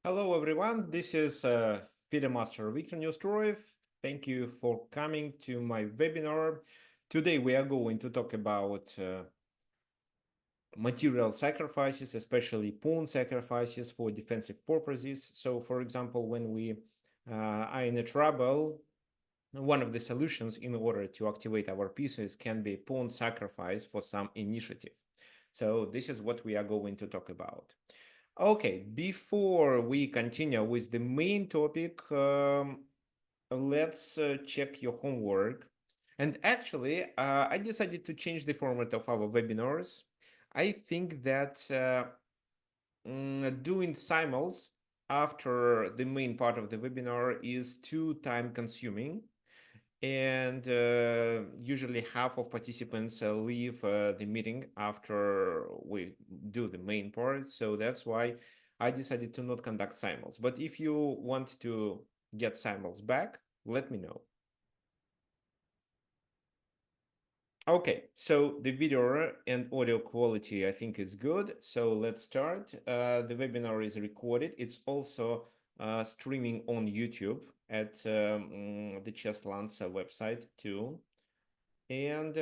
Hello everyone, this is FIDE Master Victor Neustroyev. Thank you for coming to my webinar. Today we are going to talk about material sacrifices, especially pawn sacrifices for defensive purposes. So for example, when we are in a trouble, one of the solutions in order to activate our pieces can be pawn sacrifice for some initiative. So this is what we are going to talk about. Okay, before we continue with the main topic, let's check your homework. And actually, I decided to change the format of our webinars. I think that doing simuls after the main part of the webinar is too time consuming. And usually half of participants leave the meeting after we do the main part. So that's why I decided to not conduct simuls. But if you want to get simuls back, let me know. Okay, so the video and audio quality I think is good. So let's start. The webinar is recorded. It's also streaming on YouTube at the Chesslands website too. And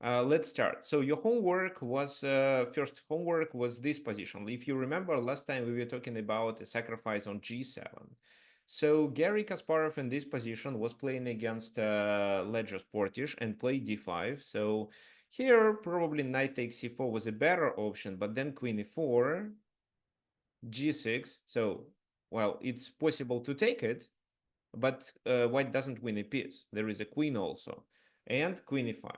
let's start. So your homework was, first homework was this position. If you remember, last time we were talking about a sacrifice on g7. So Gary Kasparov in this position was playing against Ledger Sportish and played d5. So here probably knight takes c4 was a better option, but then queen e4, g6. So, well, it's possible to take it, but white doesn't win a piece. There is a queen also, and queen e5,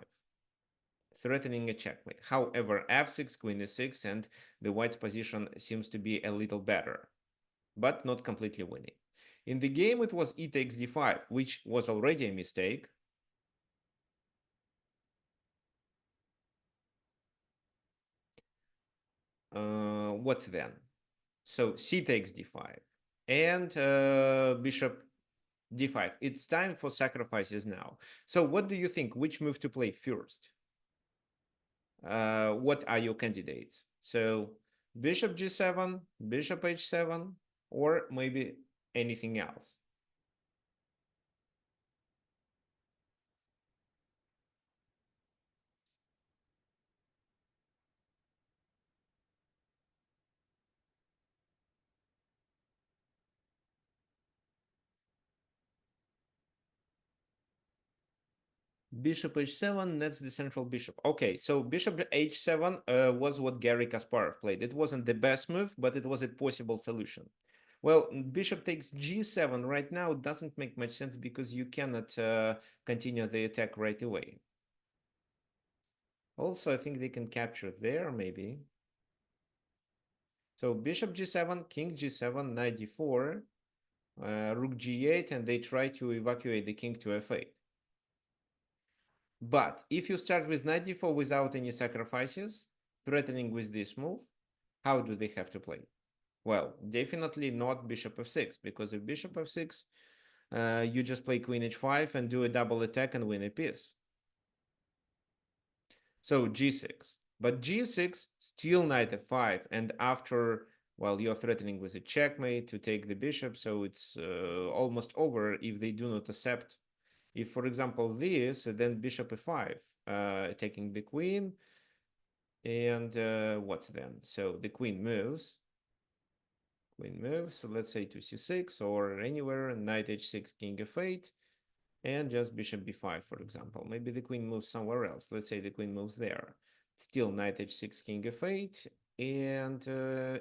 threatening a checkmate. However, f6, queen e6, and the white's position seems to be a little better, but not completely winning. In the game, it was e takes d5, which was already a mistake. What then? So c takes d5, and bishop d5. It's time for sacrifices now. So what do you think? Which move to play first? What are your candidates? So bishop g7, bishop h7, or maybe anything else. Bishop h7, that's the central bishop. Okay, so bishop h7 was what Gary Kasparov played. It wasn't the best move, but it was a possible solution. Well, bishop takes g7 right now doesn't make much sense because you cannot continue the attack right away. Also, I think they can capture there, maybe. So bishop g7, king g7, knight d4, rook g8, and they try to evacuate the king to f8. But if you start with knight d4 without any sacrifices, threatening with this move, how do they have to play? Well, definitely not bishop f6, because if bishop f6, you just play queen h5 and do a double attack and win a piece. So g6. But g6, still knight f5, and after, well, you're threatening with a checkmate to take the bishop, so it's almost over if they do not accept. If, for example, this, then bishop f5, taking the queen, and what's then? So the queen moves. Queen moves, so let's say to c6 or anywhere, knight h6, king f8, and just bishop b5, for example. Maybe the queen moves somewhere else. Let's say the queen moves there. Still knight h6, king f8, and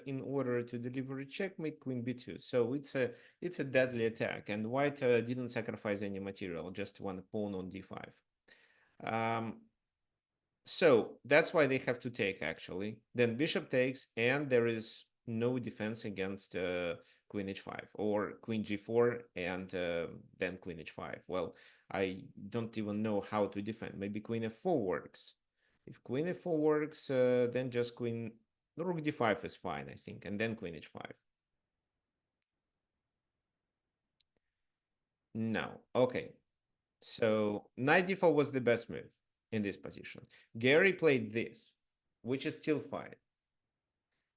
in order to deliver a checkmate, queen b2. So it's a deadly attack, and white didn't sacrifice any material, just one pawn on d5. So that's why they have to take, actually. Then bishop takes, and there is no defense against queen h5 or queen g4 and then queen h5. Well, I don't even know how to defend. Maybe queen f4 works. If queen f4 works, then just queen rook d5 is fine, I think, and then queen h5. No. Okay. So knight d4 was the best move in this position. Gary played this, which is still fine.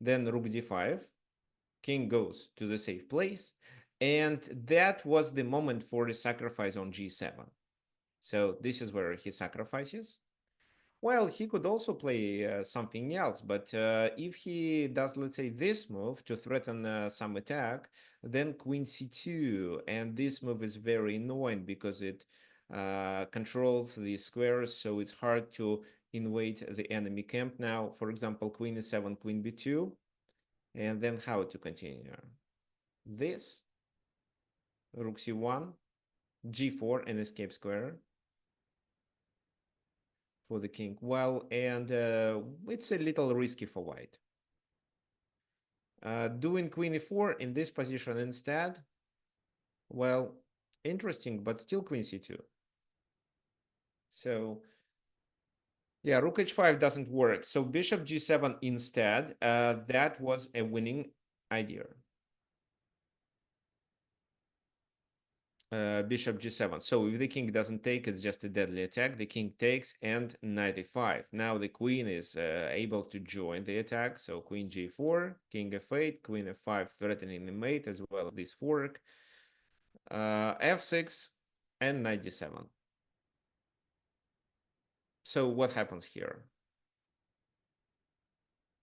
then rook d5, king goes to the safe place, and that was the moment for the sacrifice on g7. So this is where he sacrifices. Well, he could also play something else, but if he does, let's say, this move to threaten some attack, then queen c2, and this move is very annoying because it controls the squares, so it's hard to invade the enemy camp. Now, for example, queen e7, queen b2, and then how to continue? This, rook c1, g4, and escape square for the king. Well, and it's a little risky for white. Doing queen e4 in this position instead, well, interesting, but still queen c2. So yeah, rook h5 doesn't work. So bishop g7 instead, that was a winning idea. Bishop g7. So if the king doesn't take, it's just a deadly attack. The king takes and knight e5. Now the queen is able to join the attack. So queen g4, king f8, queen f5 threatening the mate as well as this fork. F6 and knight d7. So what happens here?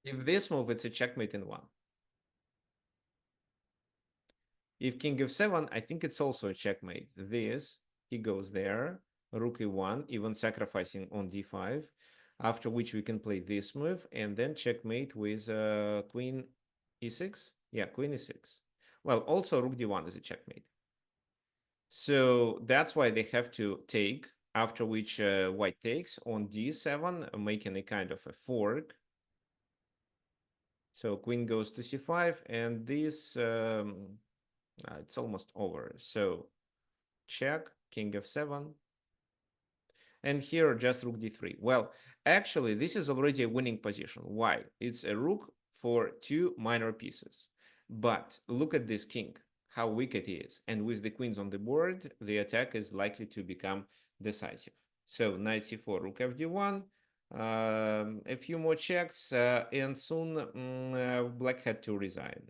If this move, it's a checkmate in one. If king f7, I think it's also a checkmate. This, he goes there, rook e1, even sacrificing on d5, after which we can play this move, and then checkmate with queen e6. Yeah, queen e6. Well, also rook d1 is a checkmate. So that's why they have to take, after which white takes on d7, making a kind of a fork. So queen goes to c5, and this it's almost over. So check, king f7, and here just rook d3. Well, actually, this is already a winning position. Why? It's a rook for two minor pieces. But look at this king, how weak it is. And with the queens on the board, the attack is likely to become decisive. So knight c4, rook fd1, a few more checks, and soon black had to resign.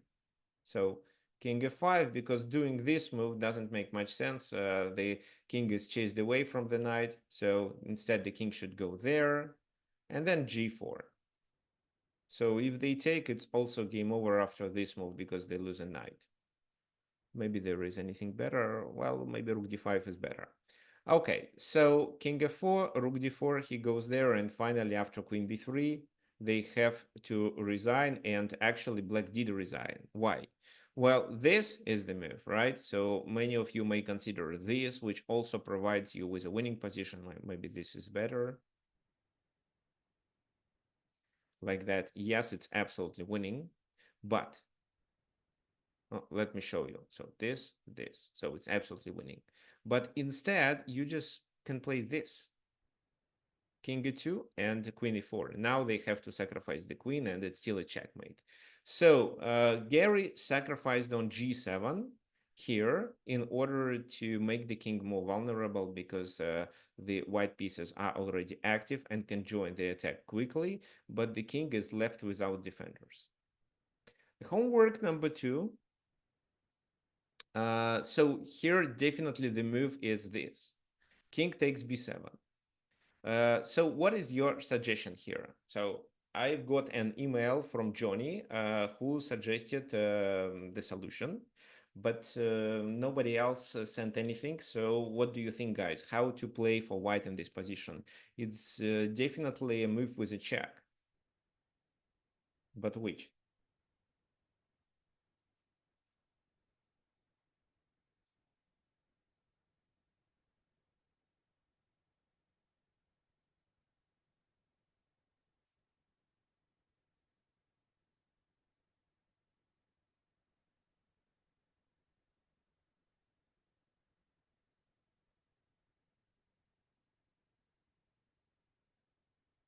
So king f5, because doing this move doesn't make much sense. The king is chased away from the knight, so instead the king should go there, and then g4. So if they take, it's also game over after this move because they lose a knight. Maybe there is anything better. Well, maybe rook d5 is better. Okay, so king f4, rook d4, he goes there, and finally after queen b3, they have to resign, and actually black did resign. Why? Well, this is the move, right? So many of you may consider this, which also provides you with a winning position. Maybe this is better. Like that. Yes, it's absolutely winning, but let me show you. So this. So it's absolutely winning. But instead, you just can play this. King e2 and queen e4. Now they have to sacrifice the queen, and it's still a checkmate. So Gary sacrificed on g7 here in order to make the king more vulnerable because the white pieces are already active and can join the attack quickly, but the king is left without defenders. Homework number 2. So here definitely the move is this. King takes b7. So what is your suggestion here? So I've got an email from Johnny who suggested the solution, but nobody else sent anything. So what do you think, guys? How to play for white in this position? It's definitely a move with a check, but which?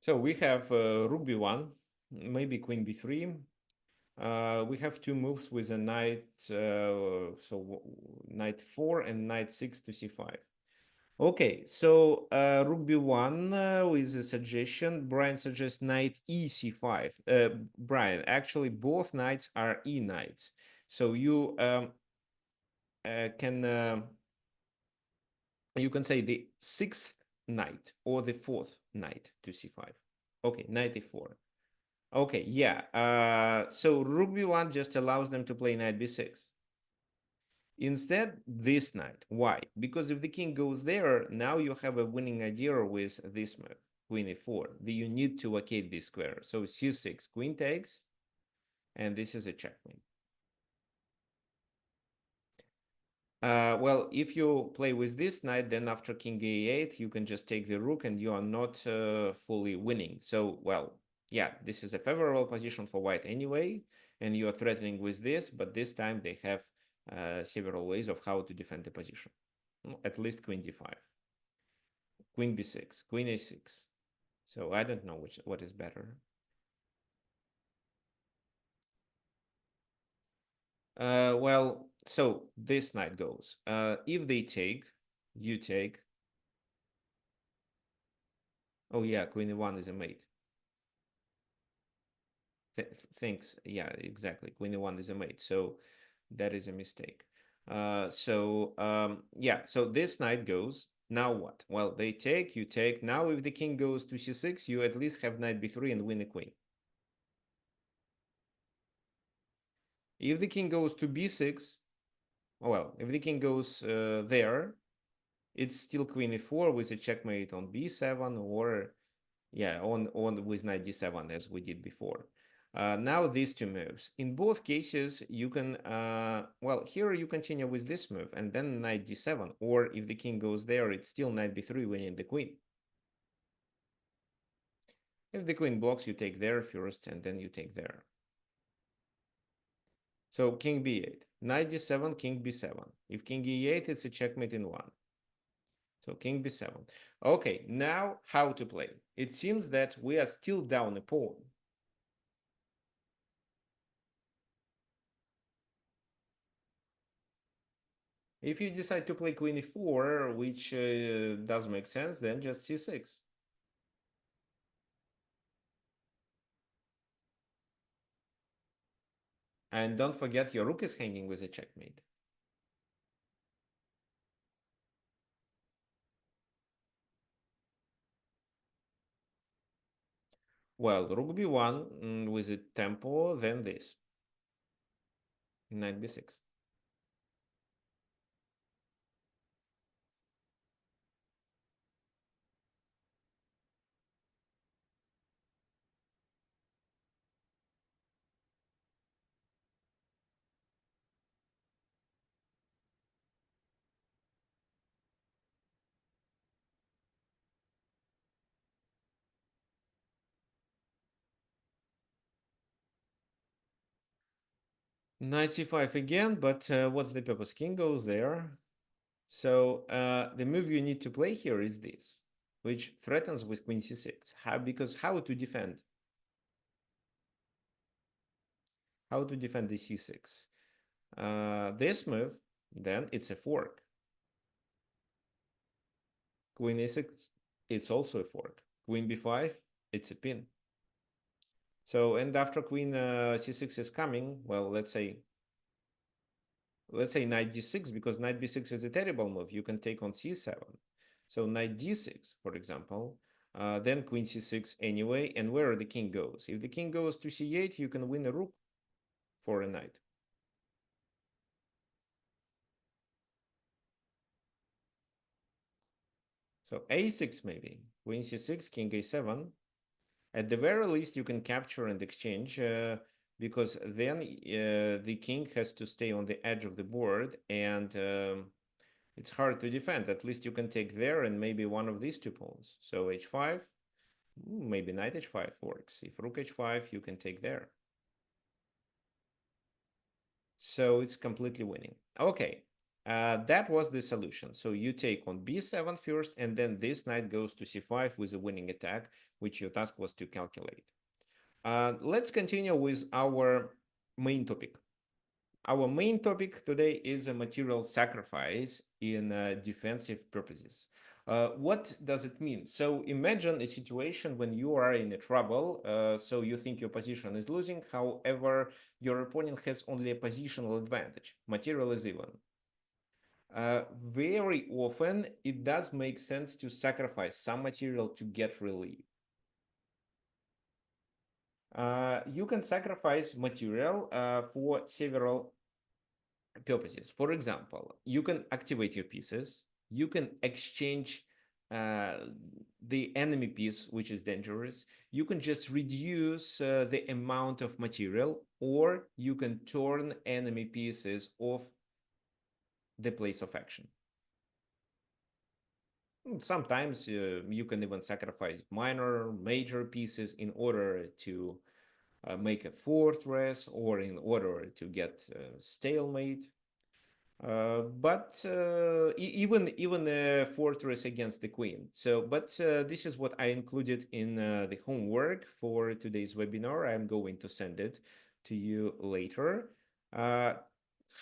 So we have rook b1, maybe queen b3. We have two moves with a knight, so knight 4 and knight 6 to c5. Okay, so rook b1 with a suggestion. Brian suggests knight e c5. Brian, actually, both knights are e knights. So can you can say the sixth knight or the fourth knight to c5. Okay, knight e4. Okay, yeah. So rook b1 just allows them to play knight b6. Instead, this knight. Why? Because if the king goes there, now you have a winning idea with this move, queen e4. You need to vacate this square. So c6, queen takes, and this is a checkmate. Well, if you play with this knight, then after king a8, you can just take the rook and you are not fully winning. So, well, yeah, this is a favorable position for white anyway, and you are threatening with this, but this time they have several ways of how to defend the position. At least queen d5, queen b6, queen a6. So I don't know what is better. Well, so this knight goes. If they take, you take. Oh yeah, queen e1 is a mate. Thanks. Yeah, exactly. Queen e1 is a mate. So that is a mistake. Yeah, so this knight goes. Now what? Well, they take, you take. Now if the king goes to c6, you at least have knight b3 and win a queen. If the king goes to b6, well, if the king goes there, it's still queen e4 with a checkmate on b7 or yeah, on with knight d7 as we did before. Now these two moves. In both cases, you can well, here you continue with this move and then knight d7, or if the king goes there, it's still knight b3 winning the queen. If the queen blocks, you take there first and then you take there. So king b8, knight d7, king b7. If king e8, it's a checkmate in one. So king b7. Okay, now how to play. It seems that we are still down a pawn. If you decide to play queen e4, which does make sense, then just c6. And don't forget your rook is hanging with a checkmate. Well, rook b1 with a tempo, then this. Knight b6. Knight c5 again, but what's the purpose? King goes there. So the move you need to play here is this, which threatens with queen c6. Because how to defend? How to defend the c6? This move, then it's a fork. Queen a6, it's also a fork. Queen b5, it's a pin. So, and after queen c6 is coming, well, let's say knight d6, because knight b6 is a terrible move. You can take on c7. So knight d6, for example, then queen c6 anyway, and where the king goes. If the king goes to c8, you can win a rook for a knight. So a6 maybe, queen c6, king a7. At the very least, you can capture and exchange, because then the king has to stay on the edge of the board, and it's hard to defend. At least you can take there and maybe one of these two pawns. So h5, maybe knight h5 works. If rook h5, you can take there. So it's completely winning. Okay, that was the solution. So you take on b7 first, and then this knight goes to c5 with a winning attack, which your task was to calculate. Let's continue with our main topic. our main topic today is a material sacrifice in defensive purposes. What does it mean? So imagine a situation when you are in a trouble. So you think your position is losing. However, your opponent has only a positional advantage. Material is even. Very often, it does make sense to sacrifice some material to get relief. You can sacrifice material for several purposes. For example, you can activate your pieces, you can exchange uh, the enemy piece, which is dangerous, you can just reduce the amount of material, or you can turn enemy pieces off the place of action. Sometimes you can even sacrifice minor, major pieces in order to make a fortress or in order to get stalemate. But even a fortress against the queen. So, but this is what I included in the homework for today's webinar. I'm going to send it to you later. Uh,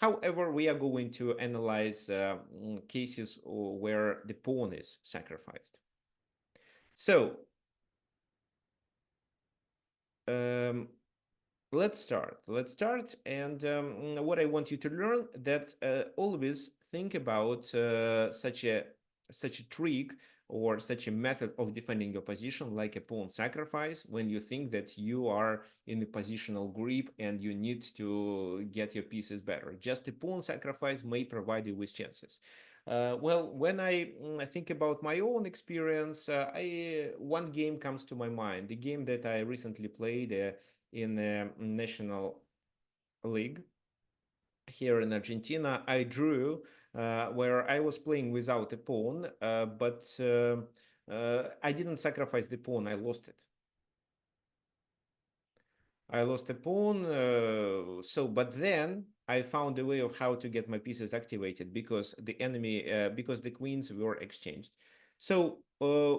However, we are going to analyze cases where the pawn is sacrificed. So, um, let's start and what I want you to learn that always think about such a trick or such a method of defending your position like a pawn sacrifice when you think that you are in a positional grip and you need to get your pieces better. Just a pawn sacrifice may provide you with chances. Well, when I think about my own experience, one game comes to my mind, the game that I recently played in a national league here in Argentina. I drew where I was playing without a pawn, but I didn't sacrifice the pawn. I lost it. I lost a pawn. But then I found a way of how to get my pieces activated because because the queens were exchanged. So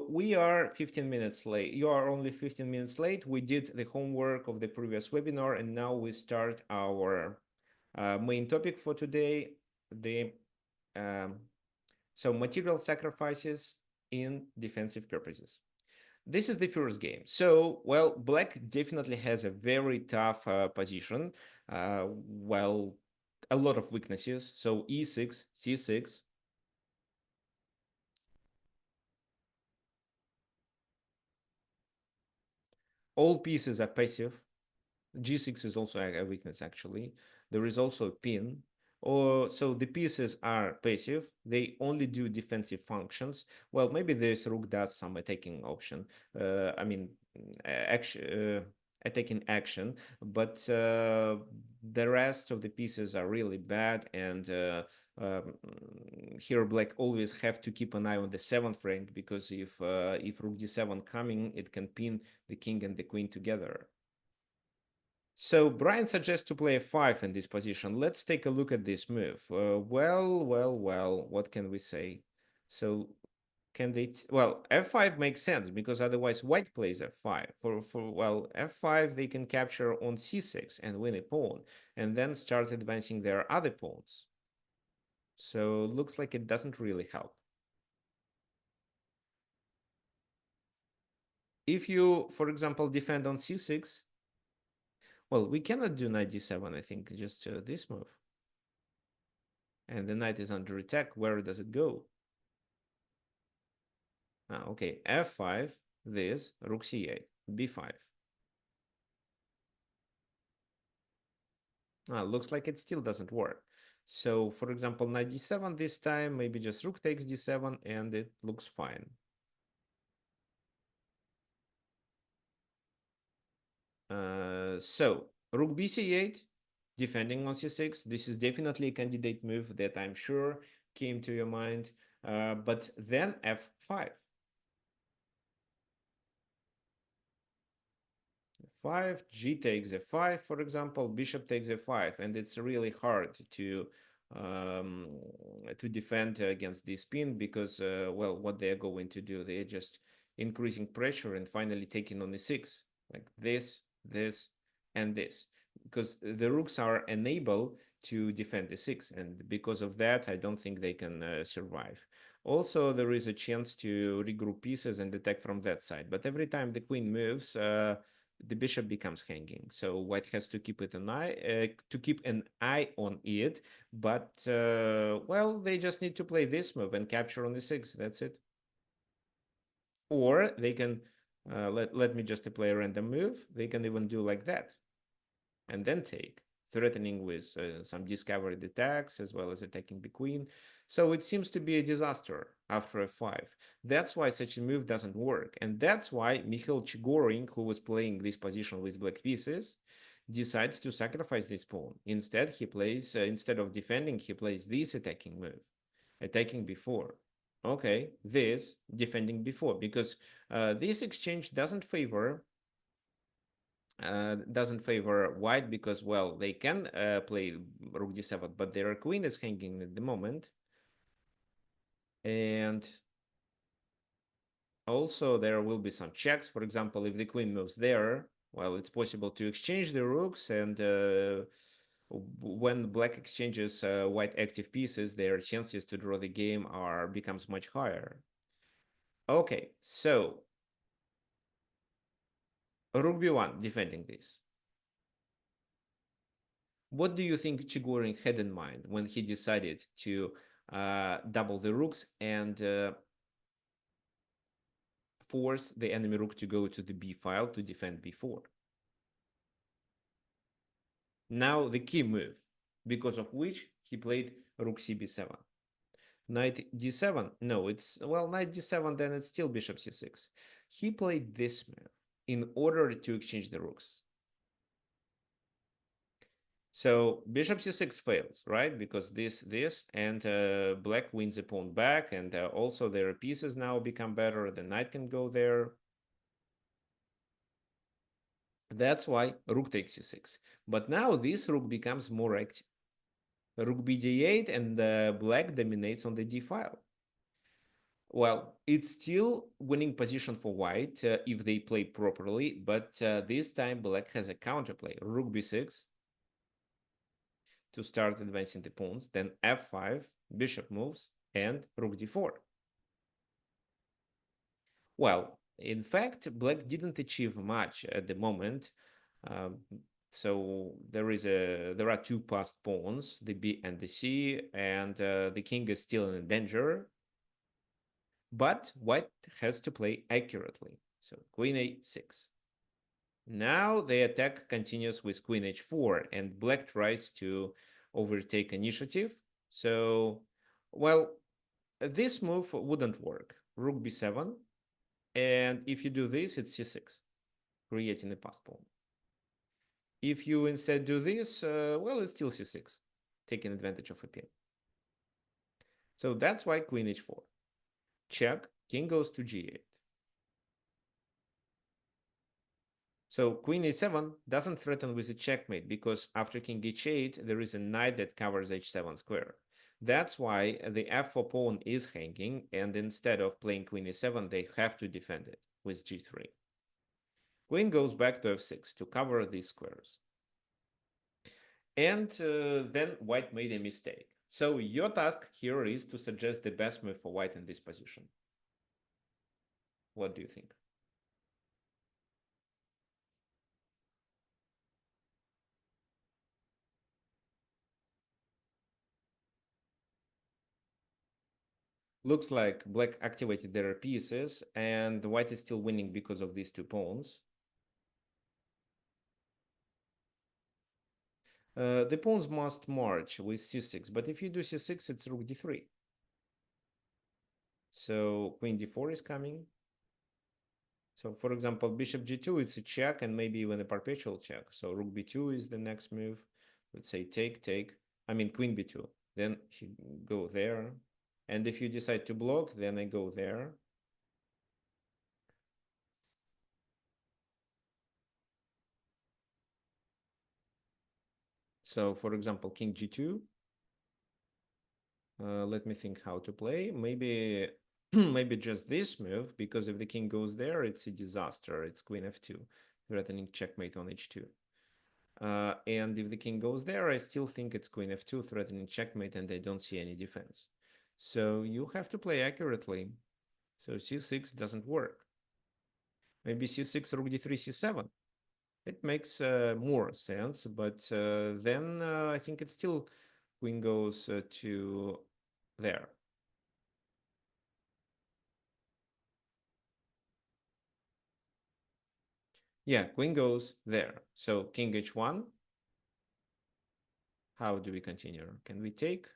we are 15 minutes late. You are only 15 minutes late. We did the homework of the previous webinar, and now we start our main topic for today. The um, material sacrifices in defensive purposes. This is the first game. So, well, black definitely has a very tough position. Well, a lot of weaknesses. So e6, c6. All pieces are passive. G6 is also a weakness, actually. There is also a pin. So the pieces are passive. They only do defensive functions. Well, maybe this rook does some attacking option. I mean, attacking action. But the rest of the pieces are really bad. And um, here black always have to keep an eye on the seventh rank because if rook d7 coming, it can pin the king and the queen together. So Brian suggests to play f5 in this position. Let's take a look at this move. Well, what can we say? So can they, well, f5 makes sense because otherwise white plays f5. Well, f5 they can capture on c6 and win a pawn and then start advancing their other pawns. So looks like it doesn't really help. If you, for example, defend on c6, well, we cannot do knight d7, I think, just this move. And the knight is under attack. Where does it go? Okay, f5, this, rook c8, b5. Looks like it still doesn't work. So, for example, knight d7 this time, maybe just rook takes d7, and it looks fine. So, rook bc8, defending on c6. This is definitely a candidate move that I'm sure came to your mind. But then f5. 5, g takes f5, for example, bishop takes f5, and it's really hard um, to defend against this pin because, well, what they're going to do, they're just increasing pressure and finally taking on the 6, like this, and this. because the rooks are unable to defend the 6, and because of that I don't think they can survive. Also, there is a chance to regroup pieces and attack from that side, but every time the queen moves, the bishop becomes hanging, so white has to keep it an eye to keep an eye on it. But well, they just need to play this move and capture on the 6. That's it. Or they can let me just play a random move. They can even do like that and then take, threatening with some discovered attacks as well as attacking the queen. So it seems to be a disaster after f5. That's why such a move doesn't work. And that's why Mikhail Chigorin, who was playing this position with black pieces, decides to sacrifice this pawn. Instead, he plays, instead of defending, he plays this attacking move, attacking before. Okay, this defending before, because this exchange doesn't favor white, because, well, they can play rook d7, but their queen is hanging at the moment. And also there will be some checks. For example, if the queen moves there, well, it's possible to exchange the rooks, and when black exchanges white active pieces, their chances to draw the game becomes much higher. Okay, so rook b1 defending this. What do you think Chigorin had in mind when he decided to double the rooks and force the enemy rook to go to the b file to defend b4? Now the key move, because of which he played rook cb7. Knight d7, no, it's, well, knight d7, then it's still bishop c6. He played this move in order to exchange the rooks. So bishop c6 fails, right? Because this, and black wins a pawn back, and also their pieces now become better. The knight can go there. That's why rook takes c6. But now this rook becomes more active. Rook b d8, and black dominates on the d file. Well, it's still winning position for white if they play properly, but this time black has a counterplay. Rook b6 to start advancing the pawns, then f5, bishop moves, and rook d4. Well, in fact, black didn't achieve much at the moment. Um, so there are two passed pawns, the b and the c, and the king is still in danger. But white has to play accurately. So queen a6. Now the attack continues with queen h4, and black tries to overtake initiative. So, well, this move wouldn't work. Rook b7, and if you do this, it's c6, creating a passed pawn. If you instead do this, well, it's still c6, taking advantage of a pin. So that's why queen h4. Check, king goes to g8. So queen a7 doesn't threaten with a checkmate, because after king h8, there is a knight that covers h7 square. That's why the f4 pawn is hanging, and instead of playing queen a7, they have to defend it with g3. Queen goes back to f6 to cover these squares. And then white made a mistake. So your task here is to suggest the best move for white in this position. What do you think? Looks like black activated their pieces, and white is still winning because of these two pawns. The pawns must march with c6, but if you do c6, it's rook d3. So queen d4 is coming. So for example, bishop g2, it's a check, and maybe even a perpetual check. So rook b2 is the next move. Let's say take. I mean queen b2. Then he go there. And if you decide to block, then I go there. So for example, king g2. Let me think how to play. Maybe maybe just this move, because if the king goes there, it's a disaster. It's queen f2, threatening checkmate on h2. And if the king goes there, I still think it's queen f2, threatening checkmate, and I don't see any defense. So you have to play accurately. So c6 doesn't work. Maybe c6, rook d3, c7. It makes more sense, but then I think it's still queen goes to there. Yeah, queen goes there. So king h1. How do we continue? Can we take?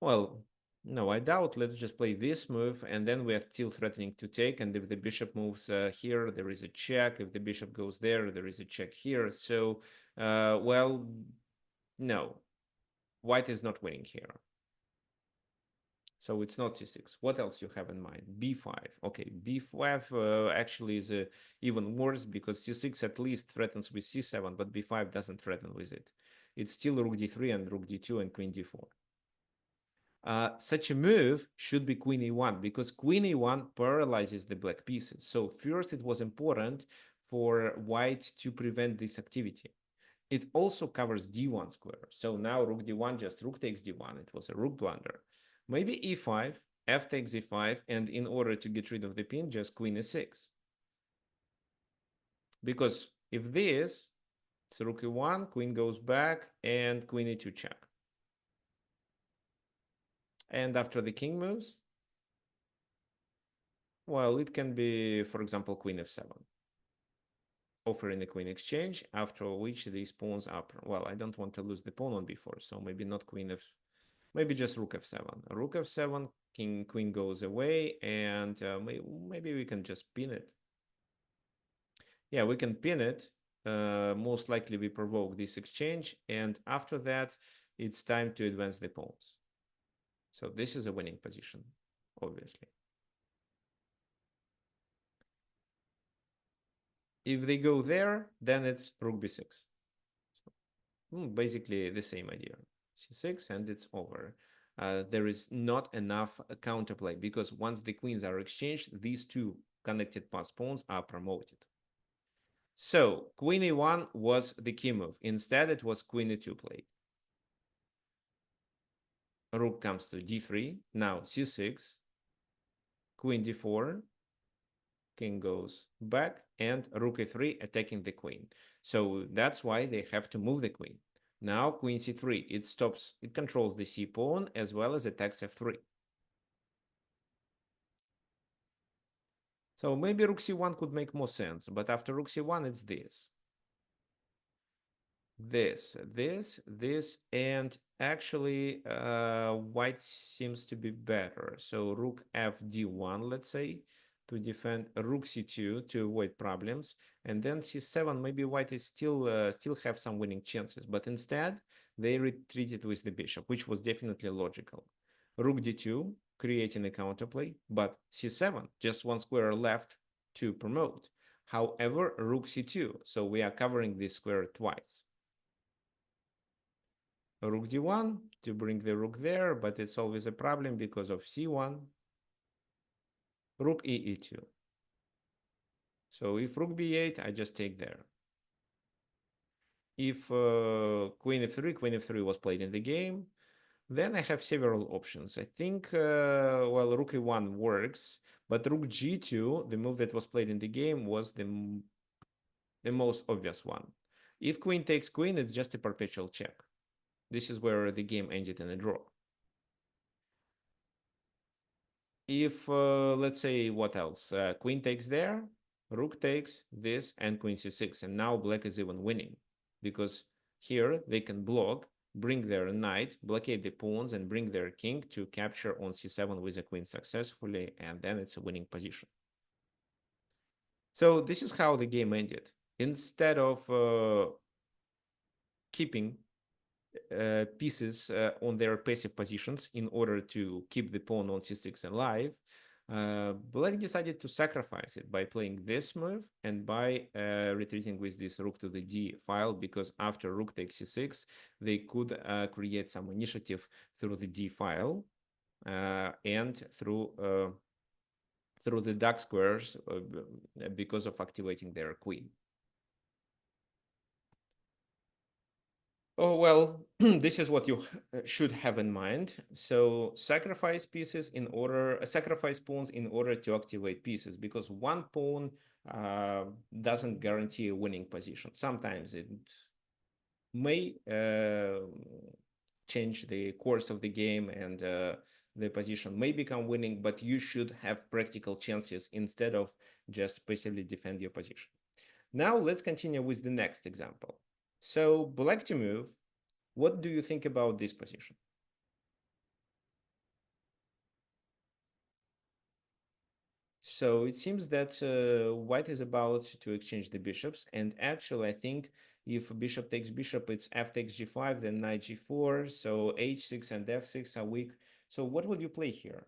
Well, no, I doubt. Let's just play this move, and then we are still threatening to take. And if the bishop moves here, there is a check. If the bishop goes there, there is a check here. So, well, no, white is not winning here. So it's not c6. What else you have in mind? b5. Okay, b5 actually is even worse because c6 at least threatens with c7, but b5 doesn't threaten with it. It's still rook d3 and rook d2 and queen d4. Such a move should be queen e1 because queen e1 paralyzes the black pieces. So first it was important for white to prevent this activity. It also covers d1 square. So now rook d1, just rook takes d1. It was a rook blunder. Maybe e5, f takes e5, and in order to get rid of the pin, just queen e6. Because if this, it's rook e1, queen goes back, and queen e2 check. And after the king moves, well, it can be, for example, queen f7. Offering a queen exchange, after which these pawns are, well, I don't want to lose the pawn on b4, so maybe not queen f, maybe just rook f7. Rook f7, queen goes away, and maybe we can just pin it. Yeah, we can pin it. Most likely we provoke this exchange, and after that, it's time to advance the pawns. So this is a winning position, obviously. If they go there, then it's rook b6. So, basically the same idea. c6 and it's over. There is not enough counterplay because once the queens are exchanged, these two connected pass pawns are promoted. So queen e1 was the key move. Instead, it was queen e2 played. Rook comes to d3. Now c6, queen d4, king goes back, and rook e3 attacking the queen. So that's why they have to move the queen. Now queen c3, it stops, it controls the c pawn as well as attacks f3. So maybe rook c1 could make more sense, but after rook c1, it's this. This, and actually white seems to be better. So rook f d1, let's say, to defend rook c2 to avoid problems, and then c7. Maybe white is still have some winning chances, but instead they retreated with the bishop, which was definitely logical. Rook d2, creating a counterplay, but c7, just one square left to promote. However, rook c2, so we are covering this square twice. Rook d1 to bring the rook there, but it's always a problem because of c1. Rook e2. So if rook b8, I just take there. If queen f3 was played in the game, then I have several options. I think, well, rook e1 works, but rook g2, the move that was played in the game, was the most obvious one. If queen takes queen, it's just a perpetual check. This is where the game ended in a draw. If let's say, what else, queen takes there, rook takes this, and queen c6, and now black is even winning because here they can block, bring their knight, blockade the pawns, and bring their king to capture on c7 with a queen successfully, and then it's a winning position. So this is how the game ended. Instead of keeping pieces on their passive positions in order to keep the pawn on c6 alive, black decided to sacrifice it by playing this move and by retreating with this rook to the d file, because after rook takes c6, they could create some initiative through the d file. and through the dark squares because of activating their queen. Oh, well, this is what you should have in mind. So sacrifice pawns in order to activate pieces, because one pawn uh, doesn't guarantee a winning position. Sometimes it may change the course of the game and the position may become winning, but you should have practical chances instead of just passively defend your position. Now let's continue with the next example. So black to move. What do you think about this position? So it seems that white is about to exchange the bishops, and actually I think if bishop takes bishop, it's f takes g5, then knight g4, so h6 and f6 are weak. So what will you play here?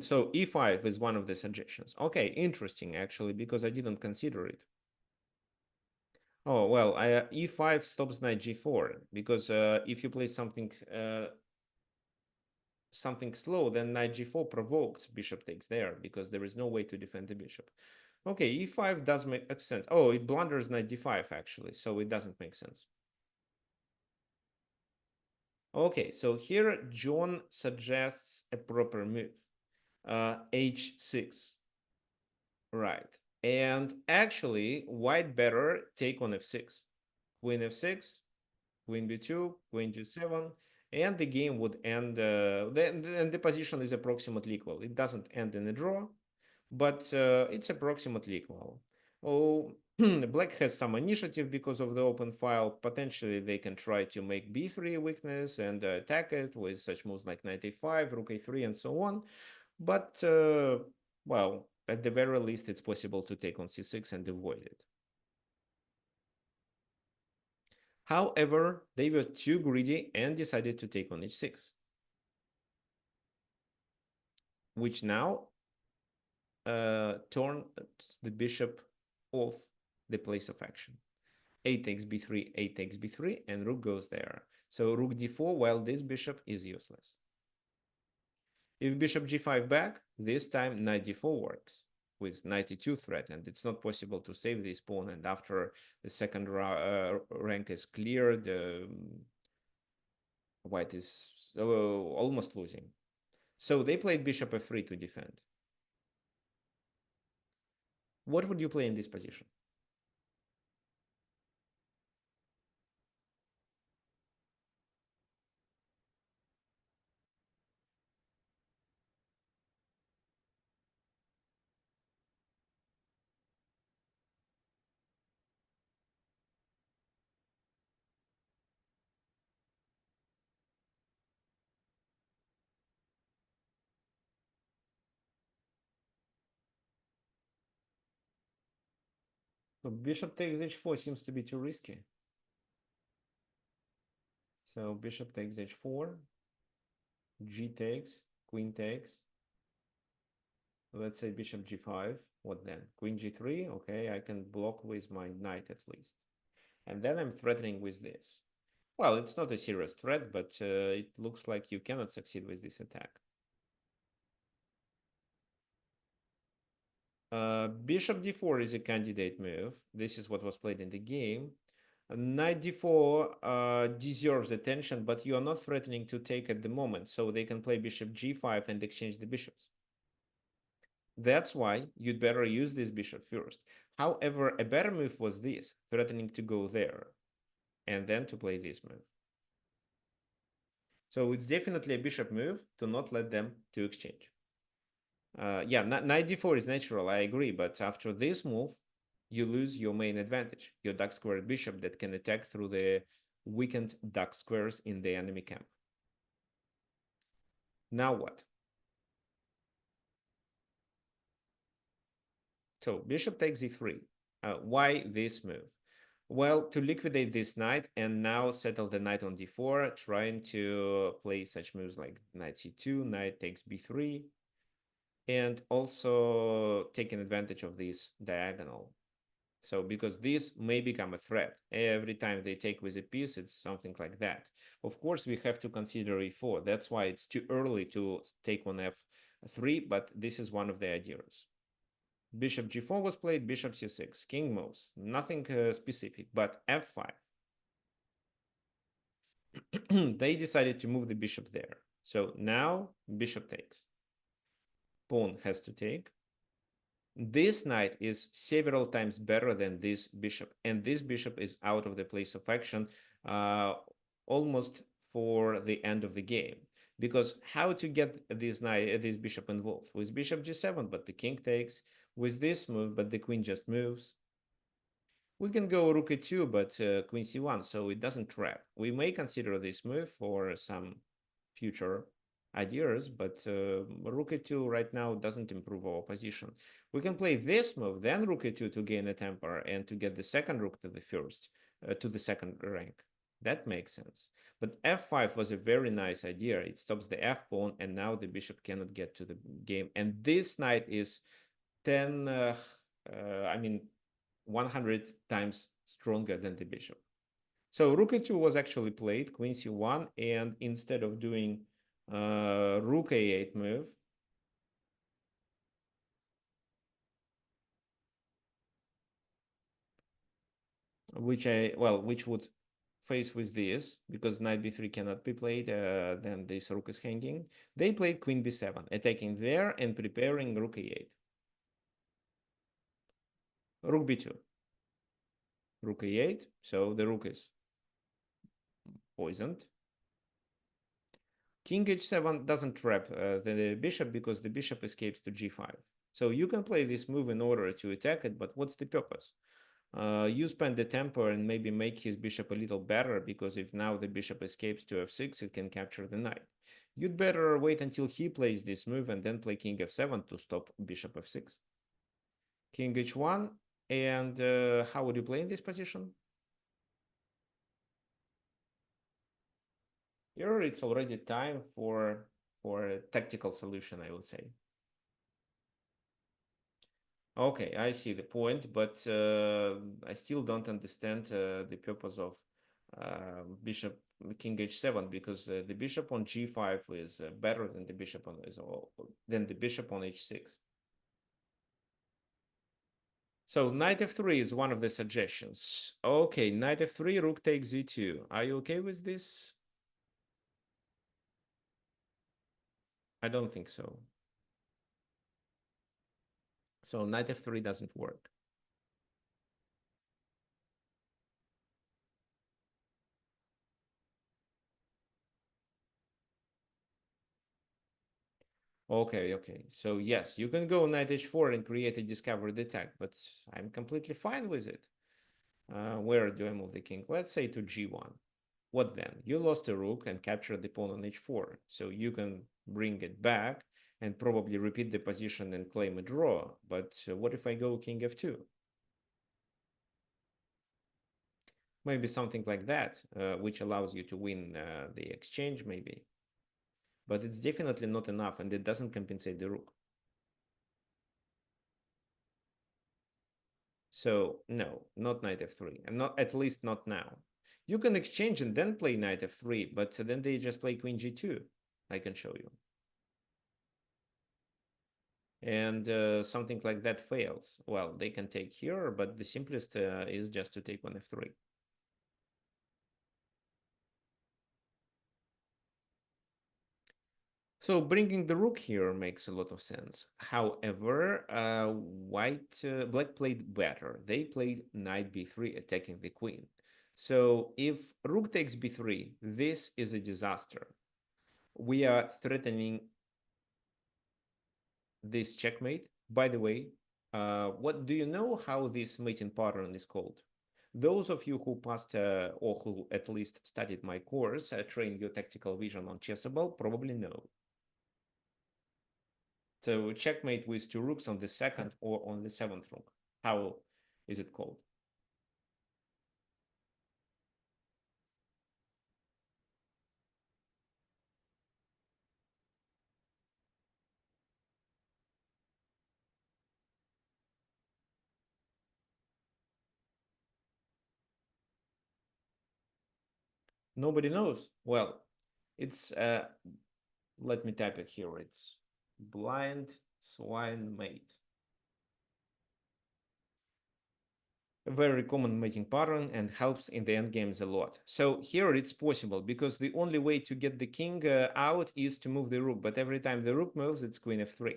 So e5 is one of the suggestions. Okay, interesting actually, because I didn't consider it. Oh, well, e5 stops knight g4, because if you play something slow, then knight g4 provokes bishop takes there, because there is no way to defend the bishop. Okay, e5 does make sense. Oh, it blunders knight d5 actually, so it doesn't make sense. Okay, so here John suggests a proper move, h6, right? And actually, white better take on f6, queen f6, queen b2, queen g7, and the game would end. And the position is approximately equal. It doesn't end in a draw, but it's approximately equal. Oh, black has some initiative because of the open file. Potentially, they can try to make b3 a weakness and attack it with such moves like knight a5, rook a3, and so on. But, well, at the very least, it's possible to take on c6 and avoid it. However, they were too greedy and decided to take on h6, which now turns the bishop off the place of action. A takes b3, a takes b3, and rook goes there. So rook d4, while this bishop is useless. If bishop g5 back, this time knight d4 works with knight e2 threat, and it's not possible to save this pawn. And after the second rank is cleared, white is almost losing. So they played bishop f3 to defend. What would you play in this position? So bishop takes h4 seems to be too risky. So bishop takes h4, g takes, queen takes. Let's say bishop g5. What then? Queen g3. Okay, I can block with my knight at least. And then I'm threatening with this. Well, it's not a serious threat, but it looks like you cannot succeed with this attack. Bishop d4 is a candidate move. This is what was played in the game. Knight d4 deserves attention, but you are not threatening to take at the moment, so they can play bishop g5 and exchange the bishops. That's why you'd better use this bishop first. However, a better move was this, threatening to go there, and then to play this move. So it's definitely a bishop move to not let them to exchange. Yeah, knight d4 is natural, I agree, but after this move, you lose your main advantage, your dark squared bishop that can attack through the weakened dark squares in the enemy camp. Now what? So bishop takes e3. Why this move? Well, to liquidate this knight and now settle the knight on d4, trying to play such moves like knight c2, knight takes b3, and also taking advantage of this diagonal. So because this may become a threat. Every time they take with a piece, it's something like that. Of course, we have to consider e4. That's why it's too early to take on f3, but this is one of the ideas. Bishop g4 was played, bishop c6, king moves. Nothing specific, but f5. They decided to move the bishop there. So now bishop takes. Pawn has to take. This knight is several times better than this bishop, and this bishop is out of the place of action uh, almost for the end of the game. Because how to get this bishop involved? With bishop g7, but the king takes. With this move, but the queen just moves. We can go rook e2, but queen c1, so it doesn't trap. We may consider this move for some future ideas, but rook e2 right now doesn't improve our position. We can play this move, then rook e2 to gain a temper and to get the second rook to the second rank. That makes sense. But f5 was a very nice idea. It stops the f pawn, and now the bishop cannot get to the game. And this knight is 10, I mean, 100 times stronger than the bishop. So rook e2 was actually played, queen c1, and instead of doing rook a8 move, which would face with this, because knight b3 cannot be played, then this rook is hanging. They played queen b7, attacking there and preparing rook a8. Rook b2. Rook a8, so the rook is poisoned. King h7 doesn't trap the bishop because the bishop escapes to g5. So you can play this move in order to attack it, but what's the purpose? You spend the tempo and maybe make his bishop a little better, because if now the bishop escapes to f6, it can capture the knight. You'd better wait until he plays this move and then play king f7 to stop bishop f6. King h1, and how would you play in this position? Here it's already time for a tactical solution, I would say. Okay, I see the point, but I still don't understand the purpose of bishop king h7, because the bishop on g5 is better than the bishop on h6. So knight f3 is one of the suggestions. Okay, knight f3, rook takes z2. Are you okay with this? I don't think so. So knight f3 doesn't work. Okay. So yes, you can go knight h4 and create a discovered attack, but I'm completely fine with it. Where do I move the king? Let's say to g1. What then? You lost a rook and captured the pawn on h4, so you can bring it back and probably repeat the position and claim a draw. But what if I go king f2? Maybe something like that, which allows you to win the exchange, maybe. But it's definitely not enough, and it doesn't compensate the rook. So no, not knight f3, and not, at least not now. You can exchange and then play knight f3, but then they just play queen g2. I can show you. And something like that fails. Well, they can take here, but the simplest is just to take on f3. So bringing the rook here makes a lot of sense. However, black played better. They played knight b3, attacking the queen. So if rook takes b3, this is a disaster. We are threatening this checkmate. By the way, what do you know how this mating pattern is called? Those of you who passed or who at least studied my course, Train Your Tactical Vision on Chessable, probably know. So checkmate with two rooks on the second or on the seventh rook. How is it called? Nobody knows. Well, it's let me type it here. It's blind swine mate. A very common mating pattern and helps in the endgames a lot. So here it's possible because the only way to get the king out is to move the rook, but every time the rook moves, it's queen f3.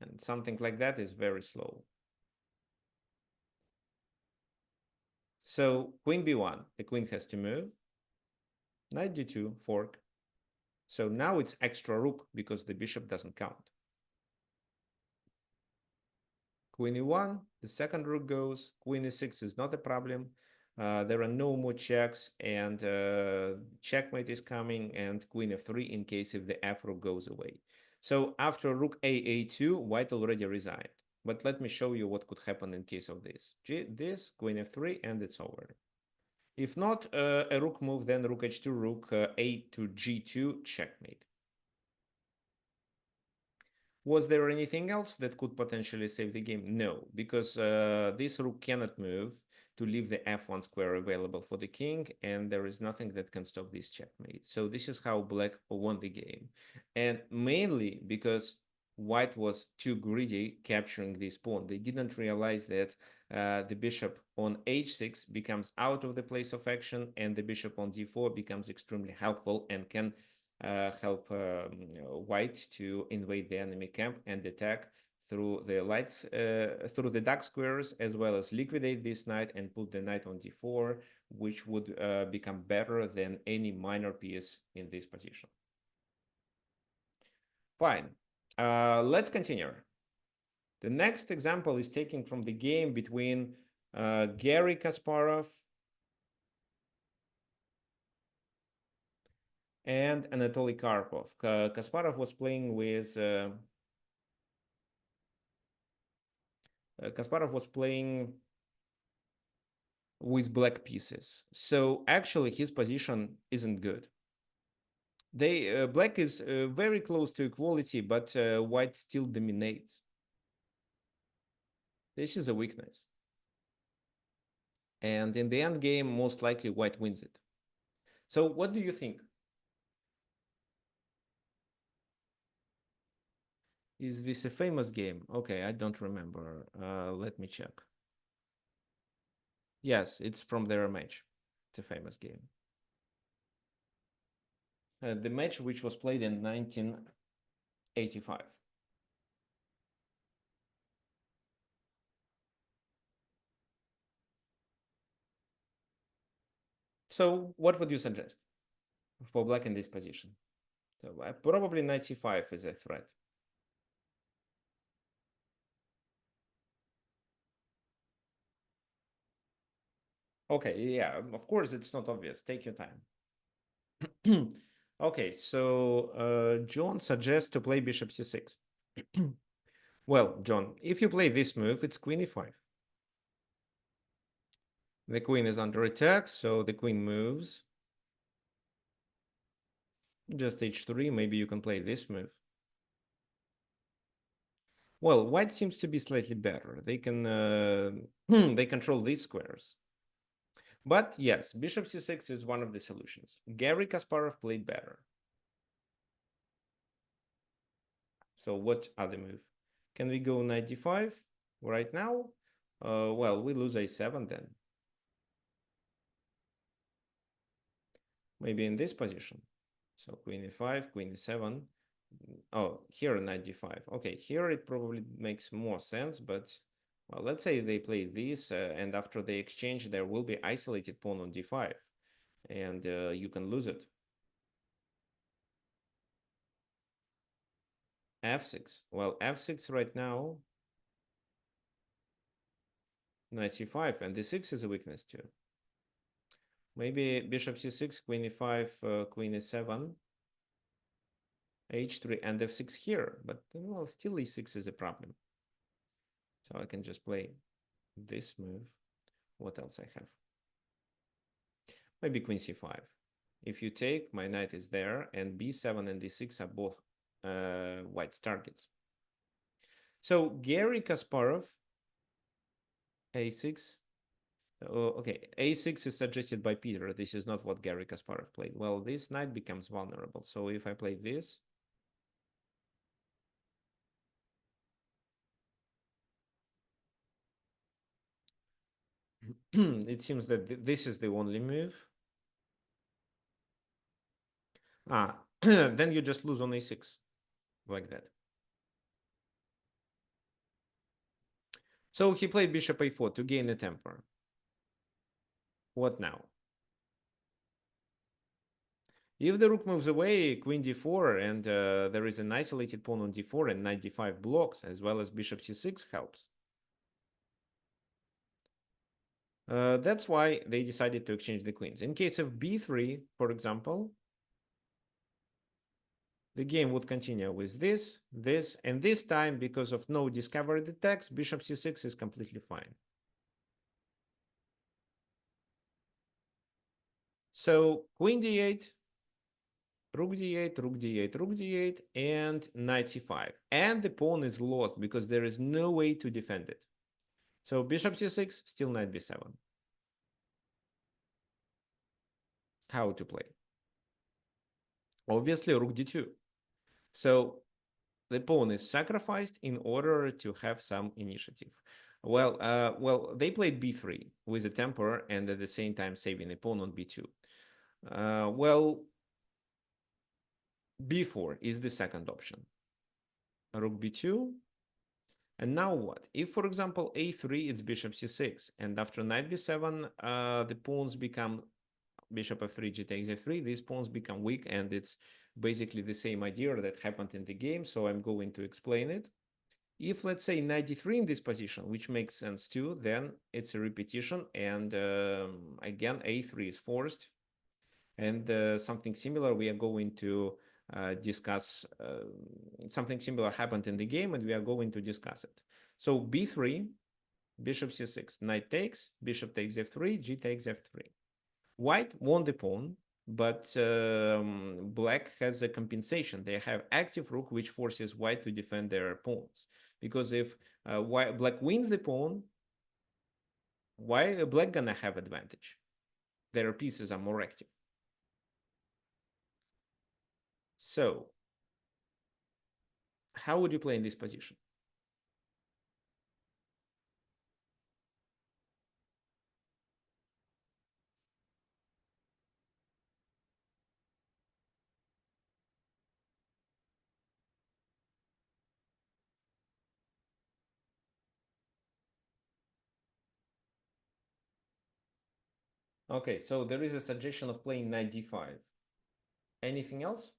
And something like that is very slow. So queen b1, the queen has to move. Knight d2, fork. So now it's extra rook because the bishop doesn't count. Queen e1, the second rook goes. Queen e6 is not a problem. There are no more checks, and checkmate is coming, and queen f3 in case if the f rook goes away. So after rook a2, white already resigned. But let me show you what could happen in case of this. This, queen f3, and it's over. If not a rook move, then rook h2, rook a to g2, checkmate. Was there anything else that could potentially save the game? No, because this rook cannot move to leave the f1 square available for the king, and there is nothing that can stop this checkmate. So this is how black won the game. And mainly because white was too greedy capturing this pawn. They didn't realize that the bishop on h6 becomes out of the place of action, and the bishop on d4 becomes extremely helpful and can help white to invade the enemy camp and attack through the lights, through the dark squares, as well as liquidate this knight and put the knight on d4, which would become better than any minor piece in this position. Fine. Let's continue. The next example is taken from the game between Garry Kasparov and Anatoly Karpov. Kasparov was playing with Kasparov was playing with black pieces. So actually his position isn't good. Black is very close to equality, but white still dominates. This is a weakness. And in the end game, most likely white wins it. So what do you think? Is this a famous game? Okay, I don't remember. Let me check. Yes, it's from their match. It's a famous game. The match which was played in 1985. So what would you suggest for black in this position? So probably 95 is a threat. Okay, yeah, of course it's not obvious. Take your time. Okay, so John suggests to play bishop c6. Well, John, if you play this move, it's queen e5. The queen is under attack, so the queen moves. Just h3, maybe you can play this move. Well, white seems to be slightly better. They can they control these squares. But yes, bishop c6 is one of the solutions. Garry Kasparov played better. So what other move? Can we go knight d5 right now? Well, we lose a7 then. Maybe in this position. So queen e5, queen e7. Oh, here knight d5. Okay, here it probably makes more sense, but well, let's say they play this, and after they exchange, there will be isolated pawn on d5, and you can lose it. f6. Well, f6 right now, knight c5, and d6 is a weakness too. Maybe bishop c6, queen e5, queen e7. h3 and f6 here, but well, still e6 is a problem. So I can just play this move. What else I have? Maybe queen c5. If you take, my knight is there, and b7 and d6 are both white's targets. So Garry Kasparov, a6. Oh, okay, a6 is suggested by Peter. This is not what Garry Kasparov played. Well, this knight becomes vulnerable. So if I play this, it seems that this is the only move. Then you just lose on a6, like that. So he played bishop a4 to gain a temper. What now? If the rook moves away, queen d4, and there is an isolated pawn on d4 and knight d5 blocks, as well as bishop c6 helps. That's why they decided to exchange the queens. In case of b3, for example, the game would continue with this, and this time, because of no discovered attacks, bishop c6 is completely fine. So queen d8, rook d8, rook d8, rook d8, and knight c5. And the pawn is lost because there is no way to defend it. So bishop c6, still knight b7. How to play? Obviously, rook d2. So the pawn is sacrificed in order to have some initiative. Well, they played b3 with a temper and at the same time saving the pawn on b2. Well, b4 is the second option. Rook b2. And now what? If, for example, a3 is bishop c6, and after knight b7, the pawns become bishop f3, g takes f3, these pawns become weak, and it's basically the same idea that happened in the game, so I'm going to explain it. If, let's say, knight d3 in this position, which makes sense too, then it's a repetition, and again, a3 is forced, and something similar we are going to discuss. Something similar happened in the game, and we are going to discuss it. So b3, bishop c6, knight takes, bishop takes f3, g takes f3. White won the pawn, but black has a compensation. They have active rook, which forces white to defend their pawns. Because if black wins the pawn, black gonna have advantage. Their pieces are more active. So, how would you play in this position? Okay, so there is a suggestion of playing knight d5. Anything else?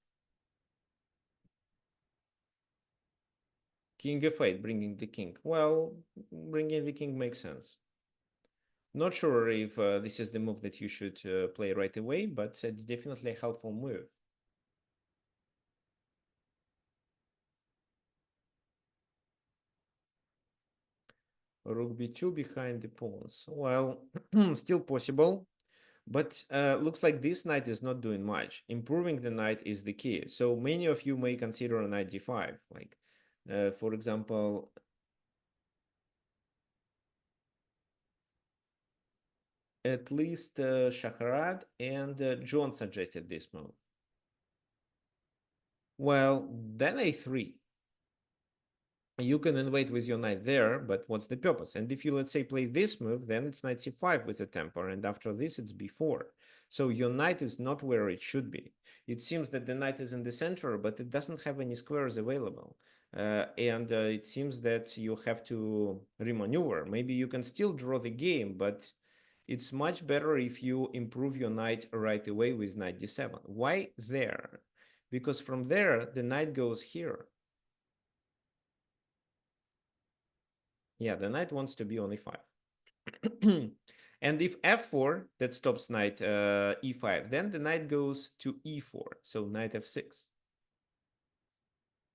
King f8, bringing the king. Well, bringing the king makes sense. Not sure if this is the move that you should play right away, but it's definitely a helpful move. Rook b2 behind the pawns. Well, still possible, but looks like this knight is not doing much. Improving the knight is the key. So many of you may consider a knight d5. Like, for example, at least Shahrat and John suggested this move. Well, then a3. You can invade with your knight there, but what's the purpose? And if you, let's say, play this move, then it's knight c5 with a temper, and after this, it's b4. So your knight is not where it should be. It seems that the knight is in the center, but it doesn't have any squares available. And it seems that you have to remaneuver. Maybe you can still draw the game, but it's much better if you improve your knight right away with knight d7. Why there? Because from there, the knight goes here. Yeah, the knight wants to be on e5. And if f4, that stops knight e5, then the knight goes to e4, so knight f6.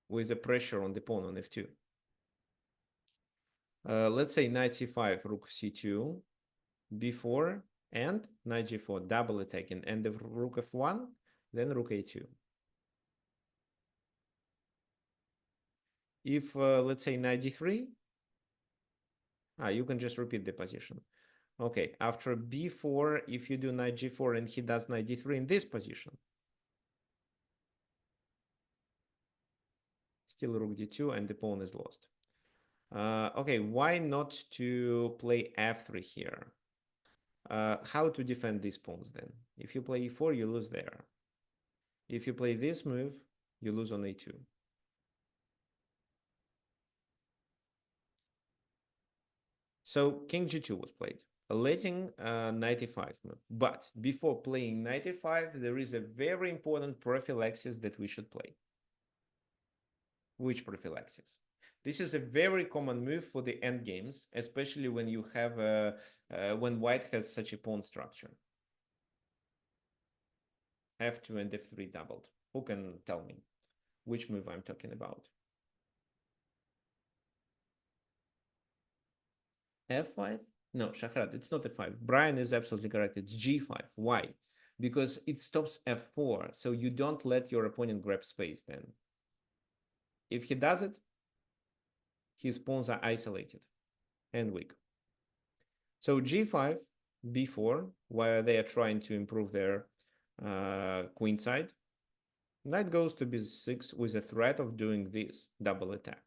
with the pressure on the pawn on f2. Let's say knight c5, rook c2, b4, and knight g4, double attacking, and the rook f1, then rook a2. If, let's say, knight d3, you can just repeat the position. Okay, after b4, if you do knight g4 and he does knight d3 in this position, still rook d2 and the pawn is lost. Okay, why not to play f3 here? How to defend these pawns then? If you play e4, you lose there. If you play this move, you lose on a2. So king g2 was played, letting knight e5 move. But before playing knight e5, there is a very important prophylaxis that we should play. Which prophylaxis? This is a very common move for the endgames, especially when you have when white has such a pawn structure. f2 and f3 doubled. Who can tell me which move I'm talking about? f5? No, Shahrat, it's not f5. Brian is absolutely correct. It's g5. Why? Because it stops f4, so you don't let your opponent grab space then. If he does it, his pawns are isolated and weak. So g5, b4, while they are trying to improve their queen side, knight goes to b6 with a threat of doing this double attack.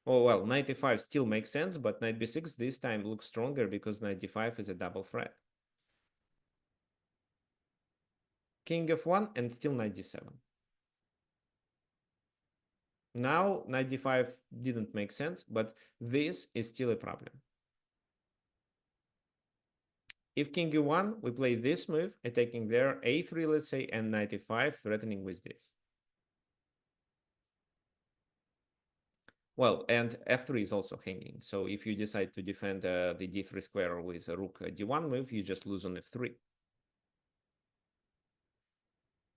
Oh, well, knight e5 still makes sense, but knight b6 this time looks stronger because knight d5 is a double threat. King f1 and still knight d7. Now, knight d5 didn't make sense, but this is still a problem. If king e1, we play this move, attacking there, a3, let's say, and knight e5, threatening with this. Well, and f3 is also hanging. So if you decide to defend the d3 square with a rook d1 move, you just lose on f3.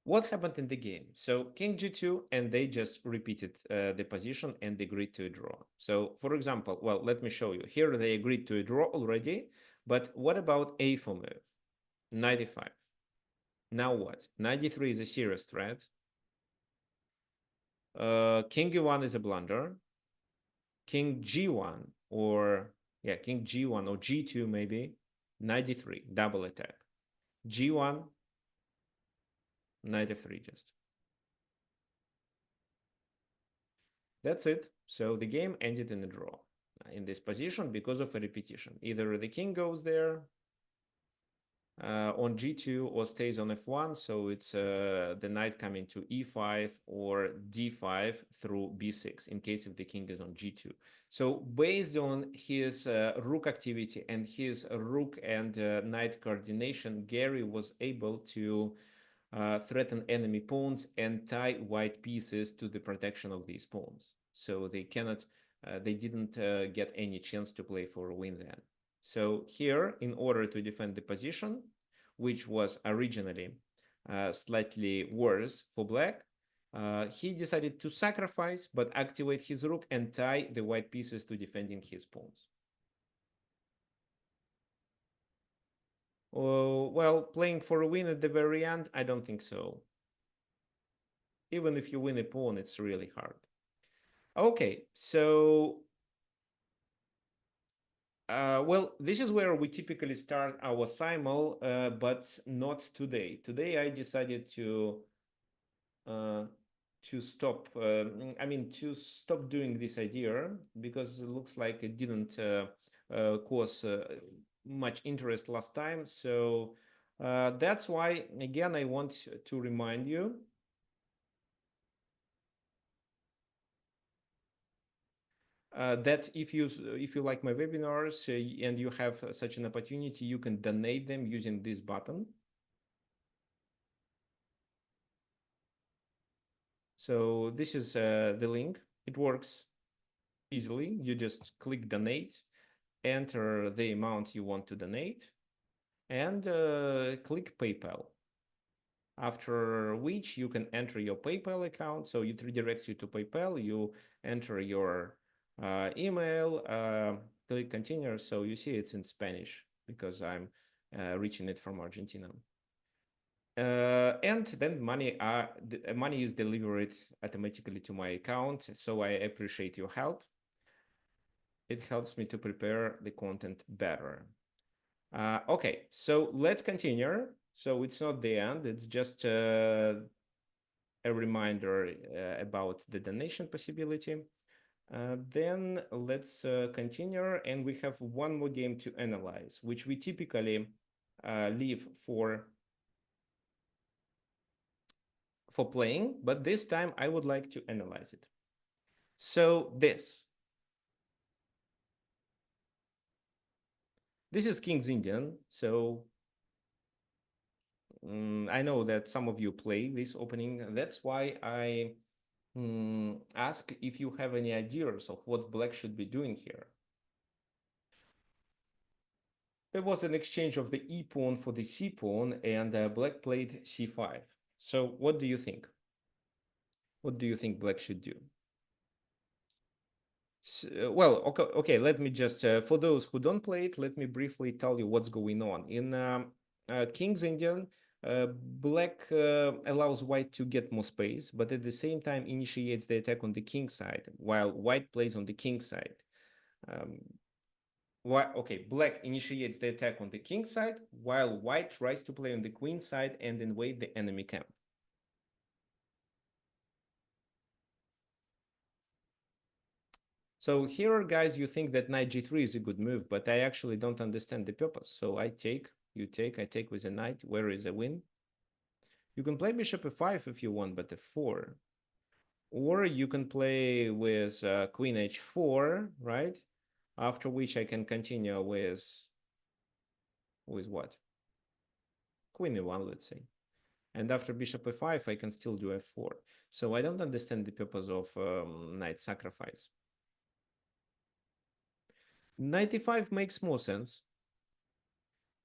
What happened in the game? So king g2, and they just repeated the position and agreed to a draw. So for example, well, let me show you. Here they agreed to a draw already, but what about a4 move? Knight e5. Now what? Knight d3 is a serious threat. King e1 is a blunder. King g1 or king g1 or g2 maybe. Knight d3, double attack. g1, knight f3 just. That's it. So the game ended in a draw in this position because of a repetition. Either the king goes there on g2 or stays on f1, so it's the knight coming to e5 or d5 through b6 in case if the king is on g2. So based on his rook activity and his rook and knight coordination, Gary was able to threaten enemy pawns and tie white pieces to the protection of these pawns. So they cannot, they didn't get any chance to play for a win then. So here, in order to defend the position, which was originally slightly worse for black, he decided to sacrifice but activate his rook and tie the white pieces to defending his pawns. Well, playing for a win at the very end, I don't think so. Even if you win a pawn, it's really hard. Okay, so well, this is where we typically start our simul, but not today. Today I decided uh, to stop. To stop doing this idea because it looks like it didn't cause much interest last time. So that's why, again, I want to remind you that if you like my webinars and you have such an opportunity, you can donate them using this button. So this is the link. It works easily. You just click donate, enter the amount you want to donate, and click PayPal. after which you can enter your PayPal account. So it redirects you to PayPal. You enter your email, click continue. So you see it's in Spanish because I'm reaching it from Argentina. And then money is delivered automatically to my account. So I appreciate your help. It helps me to prepare the content better. Okay, so let's continue. So it's not the end, it's just a reminder about the donation possibility. Then let's continue, and we have one more game to analyze, which we typically leave for playing, but this time I would like to analyze it. So this is King's Indian. So I know that some of you play this opening. That's why I ask if you have any ideas of what black should be doing here. There was an exchange of the e pawn for the c pawn, and black played c5. So what do you think? What do you think black should do? Well, okay, let me just, for those who don't play it, let me briefly tell you what's going on. In King's Indian, black allows white to get more space, but at the same time initiates the attack on the king side, while white plays on the king side. Um, okay, black initiates the attack on the king side, while white tries to play on the queen side and invade the enemy camp. So here, guys, you think that knight g3 is a good move, but I actually don't understand the purpose. So I take, you take, I take with a knight. Where is a win? You can play bishop f5 if you want, but f4. Or you can play with queen h4, right? After which I can continue with what? Queen e1, let's say. And after bishop f5, I can still do f4. So I don't understand the purpose of knight sacrifice. Knight e5 makes more sense.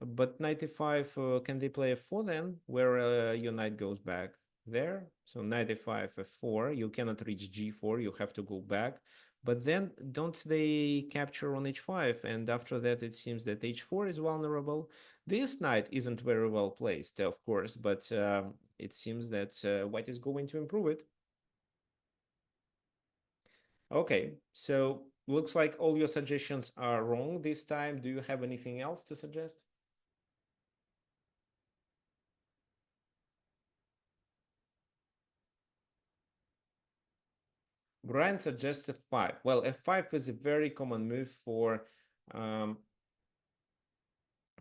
But knight e5, can they play f4 then, where your knight goes back there? So knight e5, f4, you cannot reach g4, you have to go back. But then don't they capture on h5? And after that, it seems that h4 is vulnerable. This knight isn't very well placed, of course, but it seems that white is going to improve it. Okay, so looks like all your suggestions are wrong this time. Do you have anything else to suggest? Brian suggests f5. Well, f5 is a very common move um,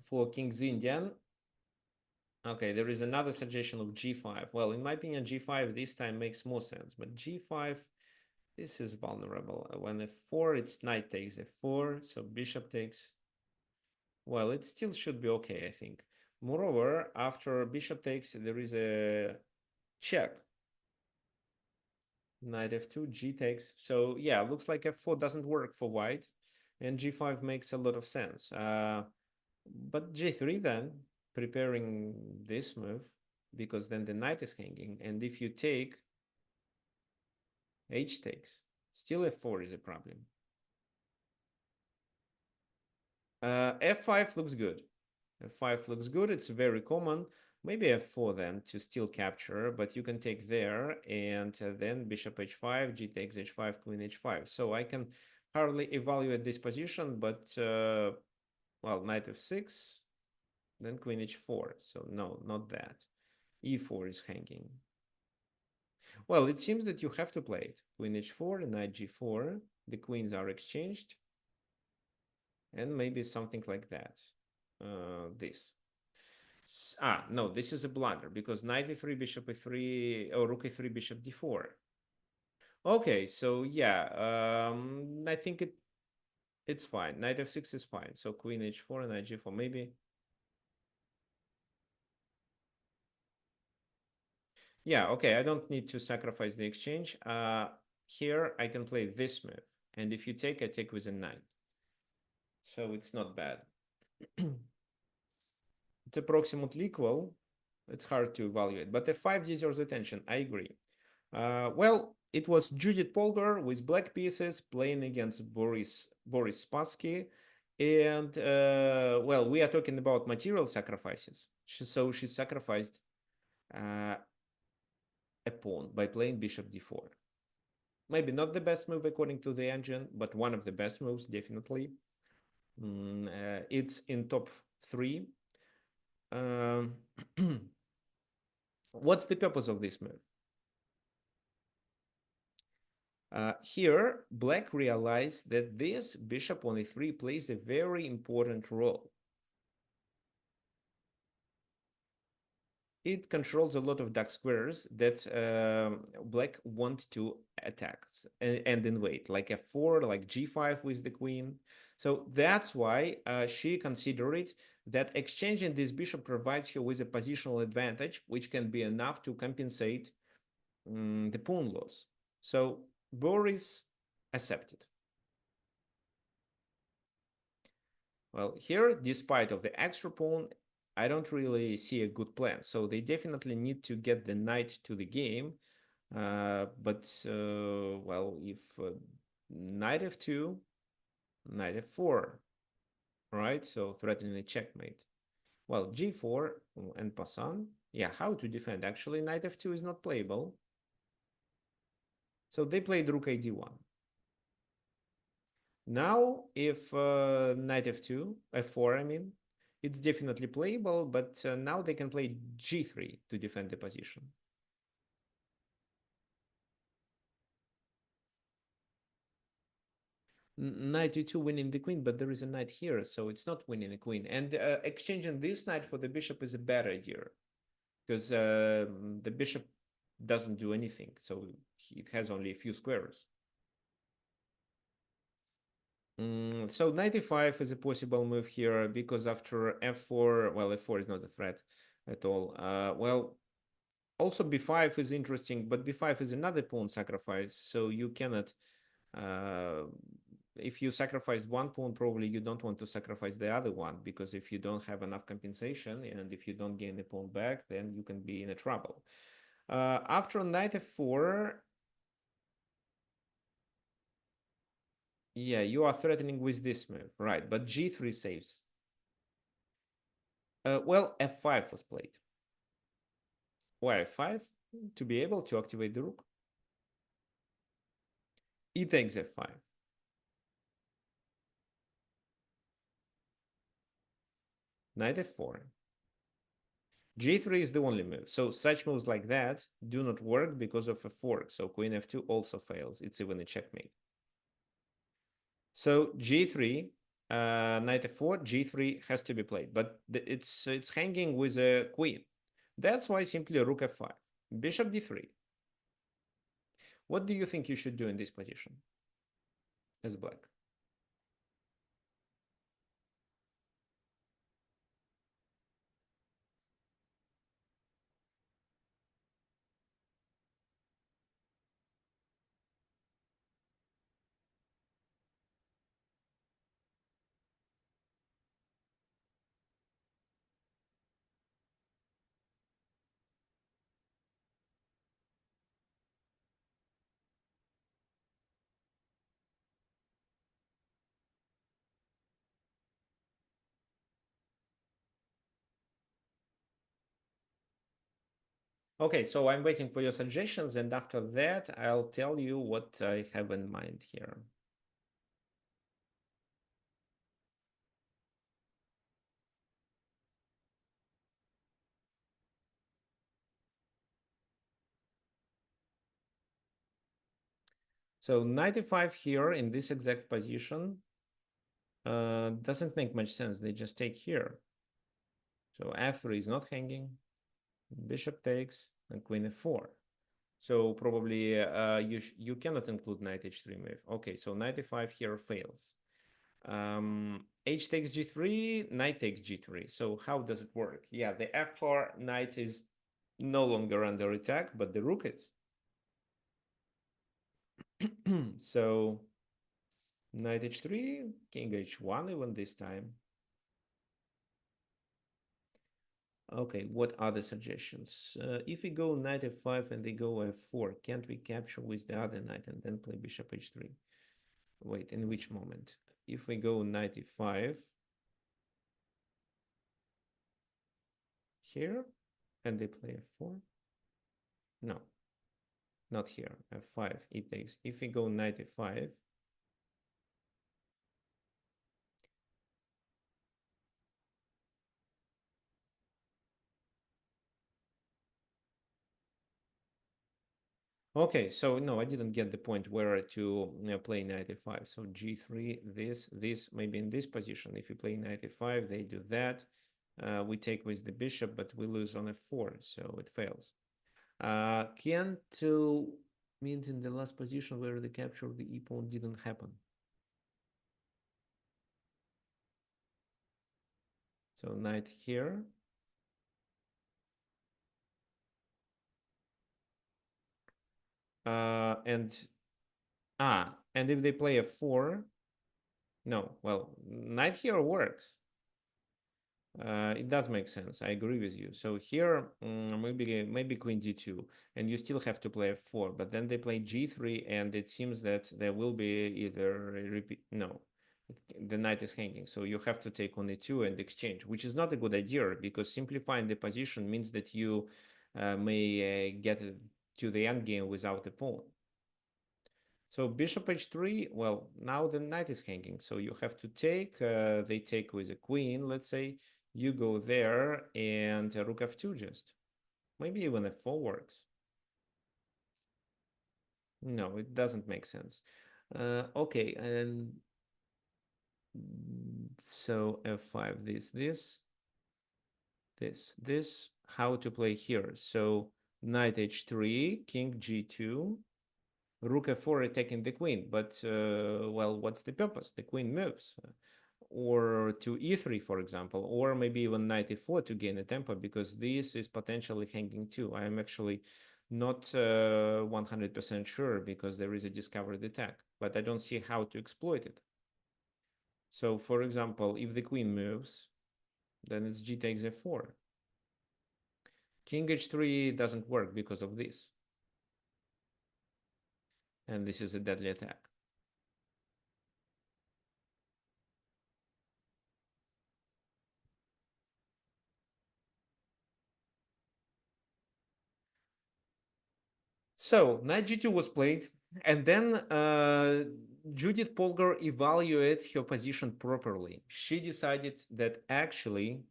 for King's Indian. Okay, there is another suggestion of g5. Well, in my opinion, g5 this time makes more sense, but g5, this is vulnerable. When f4, it's knight takes f4, so bishop takes. Well, it still should be okay, I think. Moreover, after bishop takes, there is a check. Knight f2, g takes. So yeah, looks like f4 doesn't work for white, and g5 makes a lot of sense. But g3 then, preparing this move, because then the knight is hanging, and if you take, h takes. Still f4 is a problem. F5 looks good. F5 looks good. It's very common. Maybe f4 then to still capture, but you can take there, and then bishop h5, g takes h5, queen h5. So I can hardly evaluate this position, but well, knight f6, then queen h4. So no, not that. e4 is hanging. Well, it seems that you have to play it. Queen h4, knight g4. The queens are exchanged, and maybe something like that. This. No, this is a blunder because knight e3, bishop e3, or rook e3, bishop d4. Okay, so yeah, I think it's fine. Knight f6 is fine. So queen h4 and knight g4, maybe. Yeah, okay, I don't need to sacrifice the exchange. Here I can play this move, and if you take, I take with a knight. So it's not bad. It's approximately equal. It's hard to evaluate, but f5 deserves attention. I agree. Well, it was Judith Polgar with black pieces playing against Boris Spassky, and well, we are talking about material sacrifices. So she sacrificed uh, a pawn by playing bishop d4. Maybe not the best move according to the engine, but one of the best moves definitely. It's in top three. Um, what's the purpose of this move? Here, black realized that this bishop on e3 plays a very important role. It controls a lot of dark squares that black want to attack and invade, like f4, like g5 with the queen. So that's why she considered that exchanging this bishop provides her with a positional advantage, which can be enough to compensate the pawn loss. So Boris accepted. Well, here, despite of the extra pawn, I don't really see a good plan. So they definitely need to get the knight to the game. Well, if knight f2, knight f4, right? So threatening a checkmate. Well, g4 and passant. Yeah, how to defend? Actually, knight f2 is not playable. So they played rook a d1. Now, if knight f2, f4, I mean, it's definitely playable, but now they can play g3 to defend the position. Knight e2 winning the queen, but there is a knight here, so it's not winning the queen. And exchanging this knight for the bishop is a bad idea, because the bishop doesn't do anything, so it has only a few squares. So knight e5 is a possible move here, because after f4, well, f4 is not a threat at all. Well, also b5 is interesting, but b5 is another pawn sacrifice, so you cannot if you sacrifice one pawn, probably you don't want to sacrifice the other one, because if you don't have enough compensation and if you don't gain the pawn back, then you can be in a trouble. After knight f4, yeah, you are threatening with this move, right? But g3 saves. Well, f5 was played. Why f5? To be able to activate the rook. E takes f5. Knight f4. g3 is the only move. So such moves like that do not work because of a fork. So queen f2 also fails. It's even a checkmate. So g3, knight f4, g3 has to be played, but it's hanging with a queen. That's why simply rook f5, bishop d3. What do you think you should do in this position as black? Okay, so I'm waiting for your suggestions, and after that, I'll tell you what I have in mind here. So knight e5 here in this exact position doesn't make much sense. They just take here. So f3 is not hanging. Bishop takes, and queen f4. So probably you cannot include knight h3 move. Okay, so knight e5 here fails. H takes g3, knight takes g3. So how does it work? Yeah, the f4 knight is no longer under attack, but the rook is. So knight h3, king h1 even this time. Okay, what other suggestions? If we go knight f5 and they go f4, can't we capture with the other knight and then play bishop h3? Wait, in which moment? If we go knight e5 here and they play f4? No, not here. f5, it takes. If we go knight e5, okay, so no, I didn't get the point where to play knight e5. So g3, this, maybe in this position. If you play knight e5, they do that. We take with the bishop, but we lose on f4, so it fails. Can't mean in the last position where the capture of the e-pawn didn't happen. So knight here. And if they play f4, no, well, knight here works. It does make sense. I agree with you. So here, maybe queen d2, and you still have to play f4. But then they play g3, and it seems that there will be either a repeat. No, the knight is hanging, so you have to take on e2 and exchange, which is not a good idea because simplifying the position means that you may get to the end game without a pawn. So bishop h3, well, now the knight is hanging, so you have to take, they take with a queen, let's say, you go there, and rook f2 just. Maybe even f4 works. No, it doesn't make sense. Okay, and so f5, this, how to play here. So knight h3, king g2, rook f4 attacking the queen, but well, what's the purpose? The queen moves, or to e3, for example, or maybe even knight e4 to gain a tempo, because this is potentially hanging too. I am actually not 100% sure because there is a discovered attack, but I don't see how to exploit it. So, for example, if the queen moves, then it's g takes f4. King h3 doesn't work because of this, and this is a deadly attack. So knight g2 was played, and then Judith Polgar evaluated her position properly. She decided that actually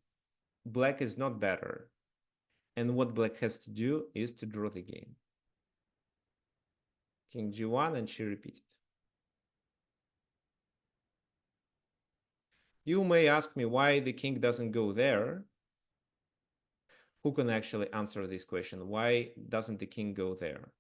black is not better, and what black has to do is to draw the game. King g1, and she repeated. You may ask me why the king doesn't go there. Who can actually answer this question? Why doesn't the king go there?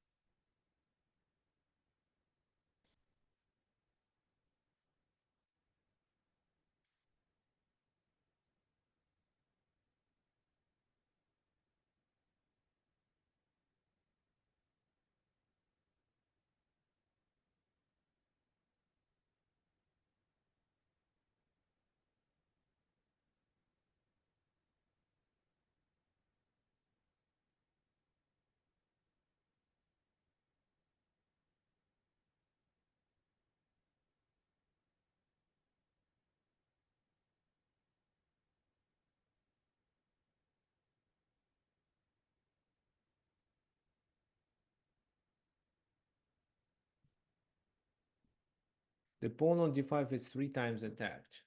The pawn on d5 is 3 times attacked.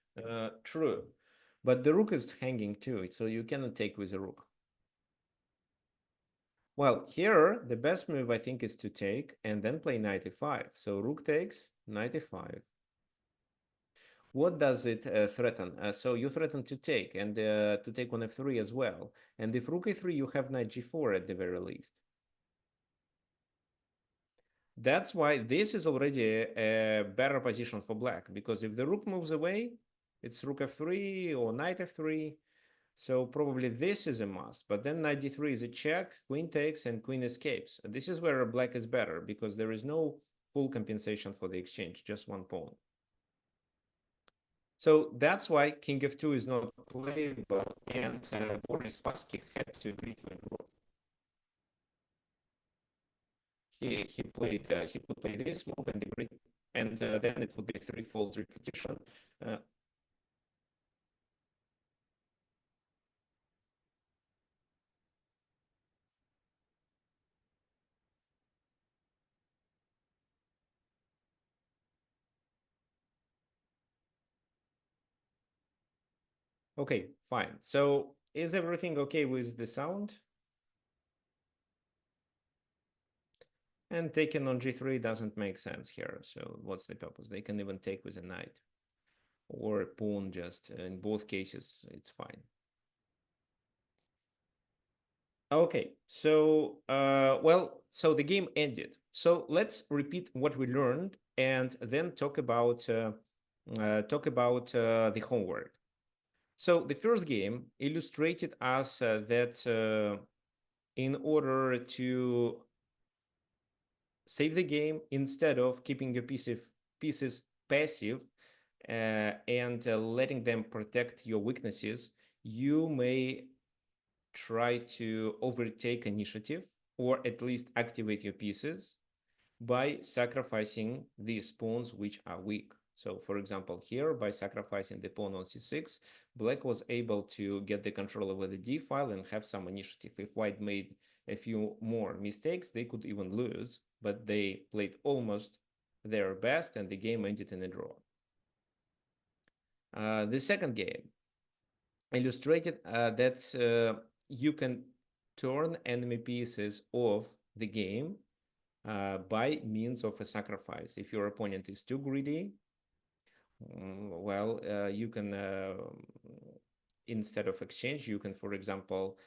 True. But the rook is hanging too, so you cannot take with a rook. Well, here, the best move, I think, is to take and then play knight e5. So rook takes, knight e5. What does it threaten? So you threaten to take, and to take on f3 as well. And if rook e3, you have knight g4 at the very least. That's why this is already a better position for black, because if the rook moves away, it's rook f3 or knight f3. So probably this is a must, but then knight d3 is a check, queen takes, and queen escapes. This is where black is better, because there is no full compensation for the exchange, just one pawn. So that's why king f2 is not playable, and Boris Spassky had to agree to a draw. He could play this move and agree, and then it would be threefold repetition. Uh, okay, fine. So is everything okay with the sound? And taking on g3 doesn't make sense here. So what's the purpose? They can even take with a knight or a pawn. Just in both cases, it's fine. Okay, so so the game ended. So let's repeat what we learned and then talk about the homework. So the first game illustrated us that in order to save the game, instead of keeping your pieces passive and letting them protect your weaknesses, you may try to overtake initiative or at least activate your pieces by sacrificing these pawns which are weak. So for example, here by sacrificing the pawn on c6, black was able to get the control over the d file and have some initiative. If white made a few more mistakes, they could even lose, but they played almost their best and the game ended in a draw. The second game illustrated that you can turn enemy pieces off the game by means of a sacrifice. If your opponent is too greedy, you can, instead of exchange, you can, for example,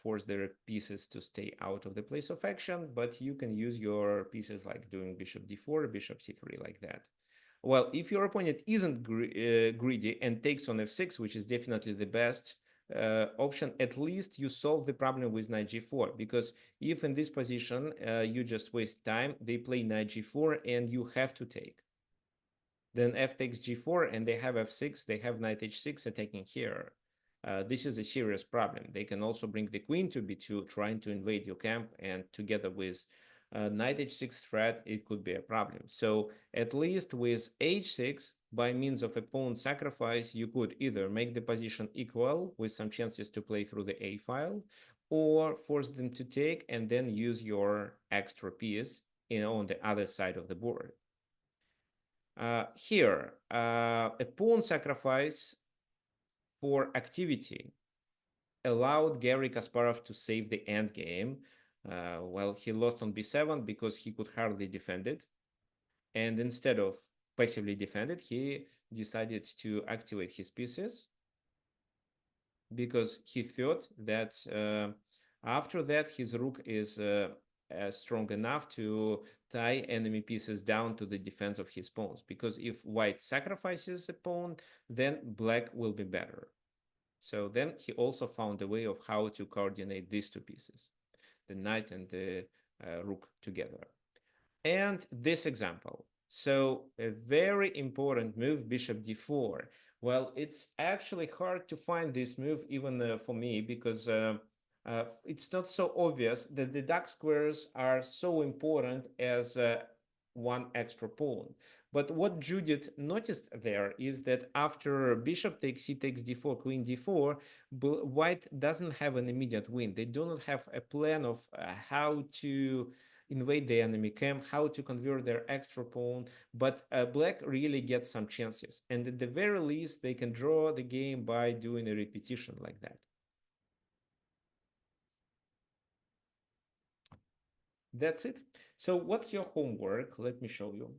force their pieces to stay out of the place of action, but you can use your pieces like doing bishop d4, bishop c3, like that. Well, if your opponent isn't greedy and takes on f6, which is definitely the best option, at least you solve the problem with knight g4, because if in this position you just waste time, they play knight g4 and you have to take. Then f takes g4 and they have f6, they have knight h6 attacking here. This is a serious problem. They can also bring the queen to b2, trying to invade your camp, and together with knight h6 threat, it could be a problem. So at least with h6, by means of a pawn sacrifice, you could either make the position equal with some chances to play through the a file, or force them to take and then use your extra piece on the other side of the board. Here, a pawn sacrifice for activity allowed Garry Kasparov to save the endgame. Well, he lost on b7 because he could hardly defend it. And instead of passively defend it, he decided to activate his pieces because he thought that after that his rook is strong enough to tie enemy pieces down to the defense of his pawns, because if white sacrifices a pawn, then black will be better. So then he also found a way of how to coordinate these two pieces, the knight and the rook together. And this example. So a very important move, bishop d4. Well, it's actually hard to find this move even for me, because it's not so obvious that the dark squares are so important as one extra pawn. But what Judith noticed there is that after bishop takes c takes d4, queen d4, white doesn't have an immediate win. They do not have a plan of how to invade the enemy camp, how to convert their extra pawn, but black really gets some chances. And at the very least, they can draw the game by doing a repetition like that. That's it. So what's your homework? Let me show you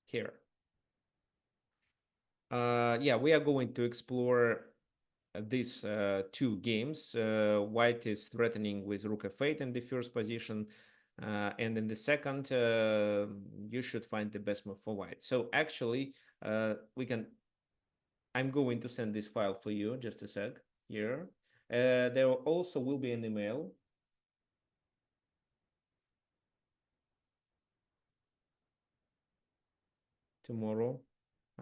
here. Yeah, we are going to explore these two games. White is threatening with rook f8 in the first position, and in the second, you should find the best move for white. So actually, I'm going to send this file for you, just a sec, here. There also will be an email tomorrow.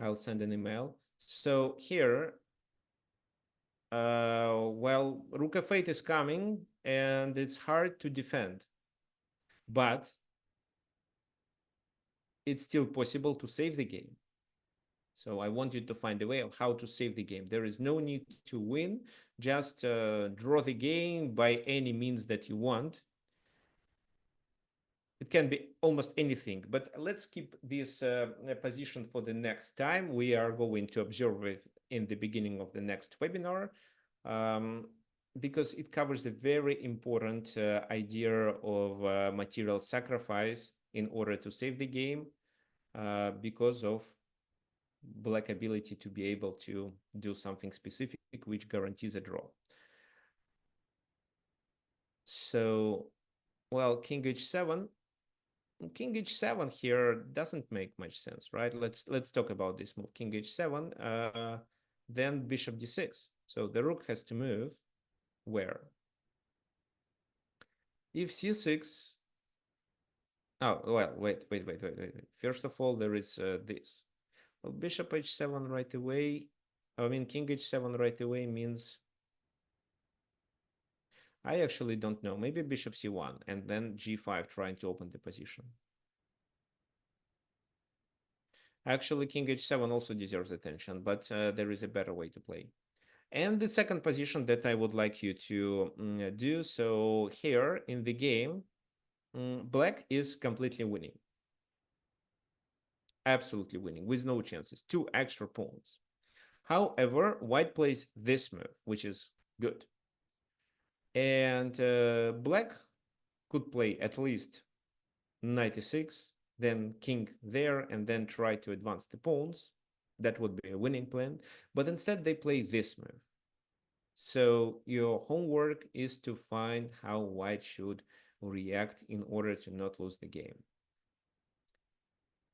I'll send an email. So here, well, Rook f8 is coming, and it's hard to defend, but it's still possible to save the game. So I want you to find a way of how to save the game. There is no need to win. Just draw the game by any means that you want. It can be almost anything, but let's keep this position for the next time. We are going to observe it in the beginning of the next webinar, um, because it covers a very important idea of material sacrifice in order to save the game, because of black ability to be able to do something specific which guarantees a draw. So, well, king h7. King h7 here doesn't make much sense, right? Let's talk about this move. King h7, then bishop d6. So the rook has to move where? If c6. Oh, well, wait. First of all, there is this. Well, bishop h7 right away. I mean, king h7 right away means I actually don't know. Maybe bishop c1 and then g5 trying to open the position. Actually, king h7 also deserves attention, but there is a better way to play. And the second position that I would like you to do, so here in the game, black is completely winning. Absolutely winning, with no chances. 2 extra pawns. However, white plays this move, which is good. And black could play at least 96, then king there, and then try to advance the pawns. That would be a winning plan. But instead, they play this move. So your homework is to find how white should react in order to not lose the game.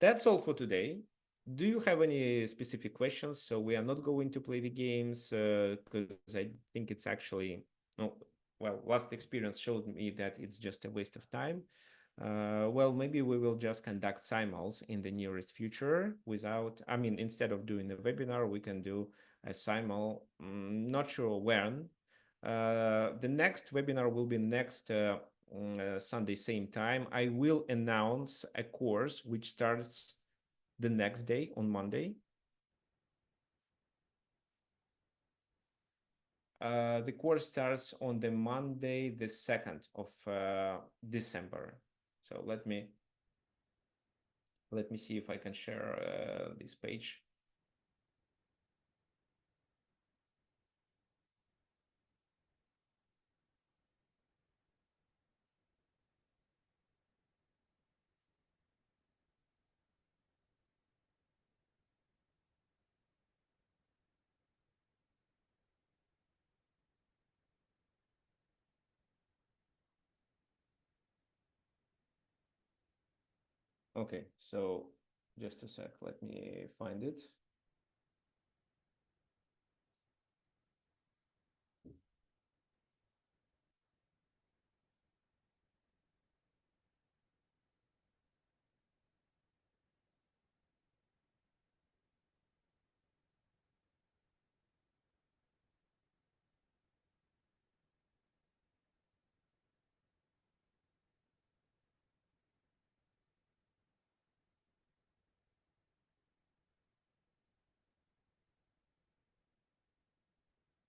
That's all for today. Do you have any specific questions? So we are not going to play the games because I think it's actually, no, well, last experience showed me that it's just a waste of time. Well, maybe we will just conduct simuls in the nearest future without, I mean, instead of doing a webinar, we can do a simul, not sure when. The next webinar will be next Sunday, same time. I will announce a course which starts the next day on Monday. The course starts on the Monday, the 2nd of December. So let me see if I can share this page. Okay, so just a sec, let me find it.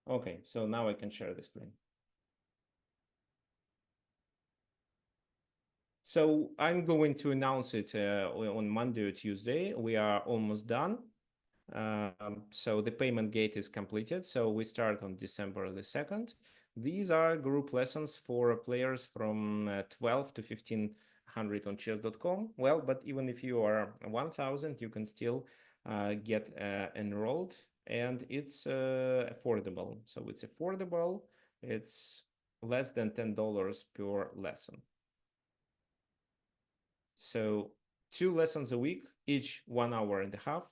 Okay, so now I can share the screen. So I'm going to announce it on Monday or Tuesday. We are almost done. So the payment gate is completed. So we start on December the 2nd. These are group lessons for players from 12 to 1500 on chess.com. Well, but even if you are 1000, you can still get enrolled, and it's affordable. So it's affordable. It's less than $10 per lesson. So 2 lessons a week, each 1 hour and a half,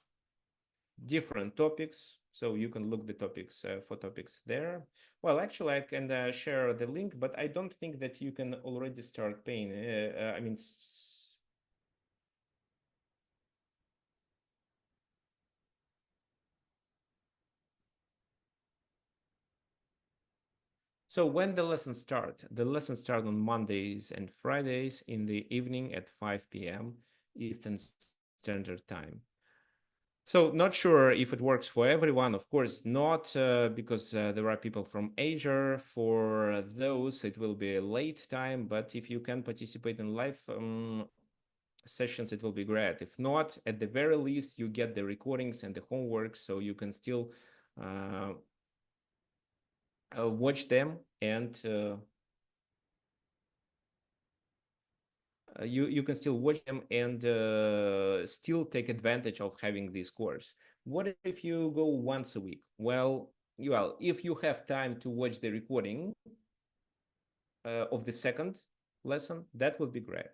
different topics. So you can look the topics for topics there. Well, actually, I can share the link, but I don't think that you can already start paying. I mean, So when the lessons start? The lessons start on Mondays and Fridays in the evening at 5 p.m. Eastern Standard Time. So not sure if it works for everyone. Of course not, because there are people from Asia. For those, it will be a late time. But if you can participate in live sessions, it will be great. If not, at the very least, you get the recordings and the homework, so you can still uh, watch them, and you can still watch them and still take advantage of having this course. What if you go once a week? Well, if you have time to watch the recording of the second lesson, that would be great.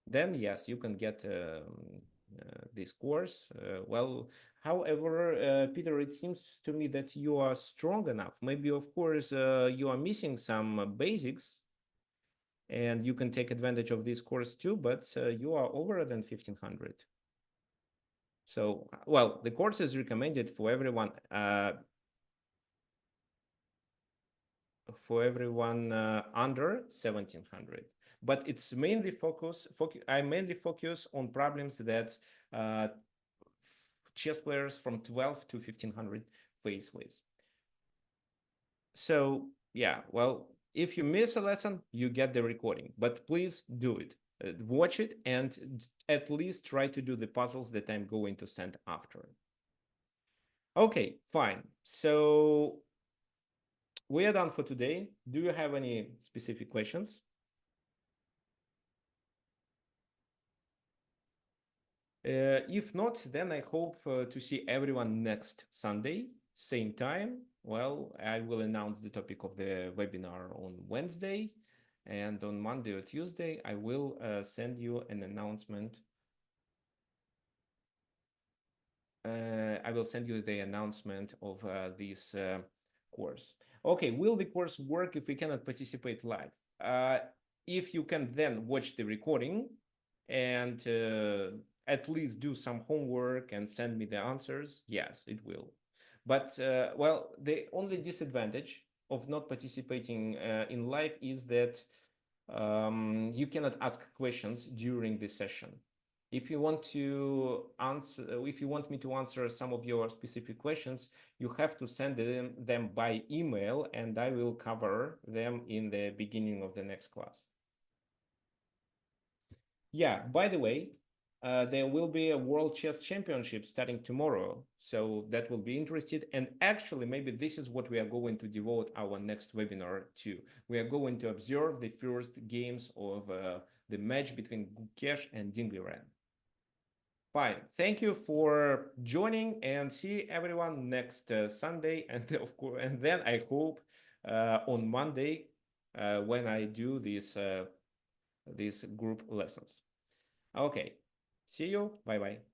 Then yes, you can get this course. However, Peter, it seems to me that you are strong enough. Maybe, of course, you are missing some basics, and you can take advantage of this course too, but you are over than 1500. So, well, the course is recommended for everyone under 1700, but it's mainly I mainly focus on problems that uh, chess players from 12 to 1500 face with. So yeah, well, if you miss a lesson, you get the recording, but please do it. Watch it and at least try to do the puzzles that I'm going to send after. Okay, fine. So we are done for today. Do you have any specific questions? If not, then I hope to see everyone next Sunday, same time. Well, I will announce the topic of the webinar on Wednesday, and on Monday or Tuesday, I will send you an announcement. I will send you the announcement of this course. Okay, will the course work if we cannot participate live? If you can then watch the recording and at least do some homework and send me the answers, yes, it will. But well, the only disadvantage of not participating in live is that you cannot ask questions during the session. If you want to answer, if you want me to answer some of your specific questions, you have to send them by email, and I will cover them in the beginning of the next class. Yeah, by the way, there will be a World Chess Championship starting tomorrow, so that will be interesting. And actually, maybe this is what we are going to devote our next webinar to. We are going to observe the first games of the match between Gukesh and Dingliren. Fine. Thank you for joining, and see everyone next Sunday. And of course, and then I hope on Monday when I do these group lessons. Okay. See you. Bye bye.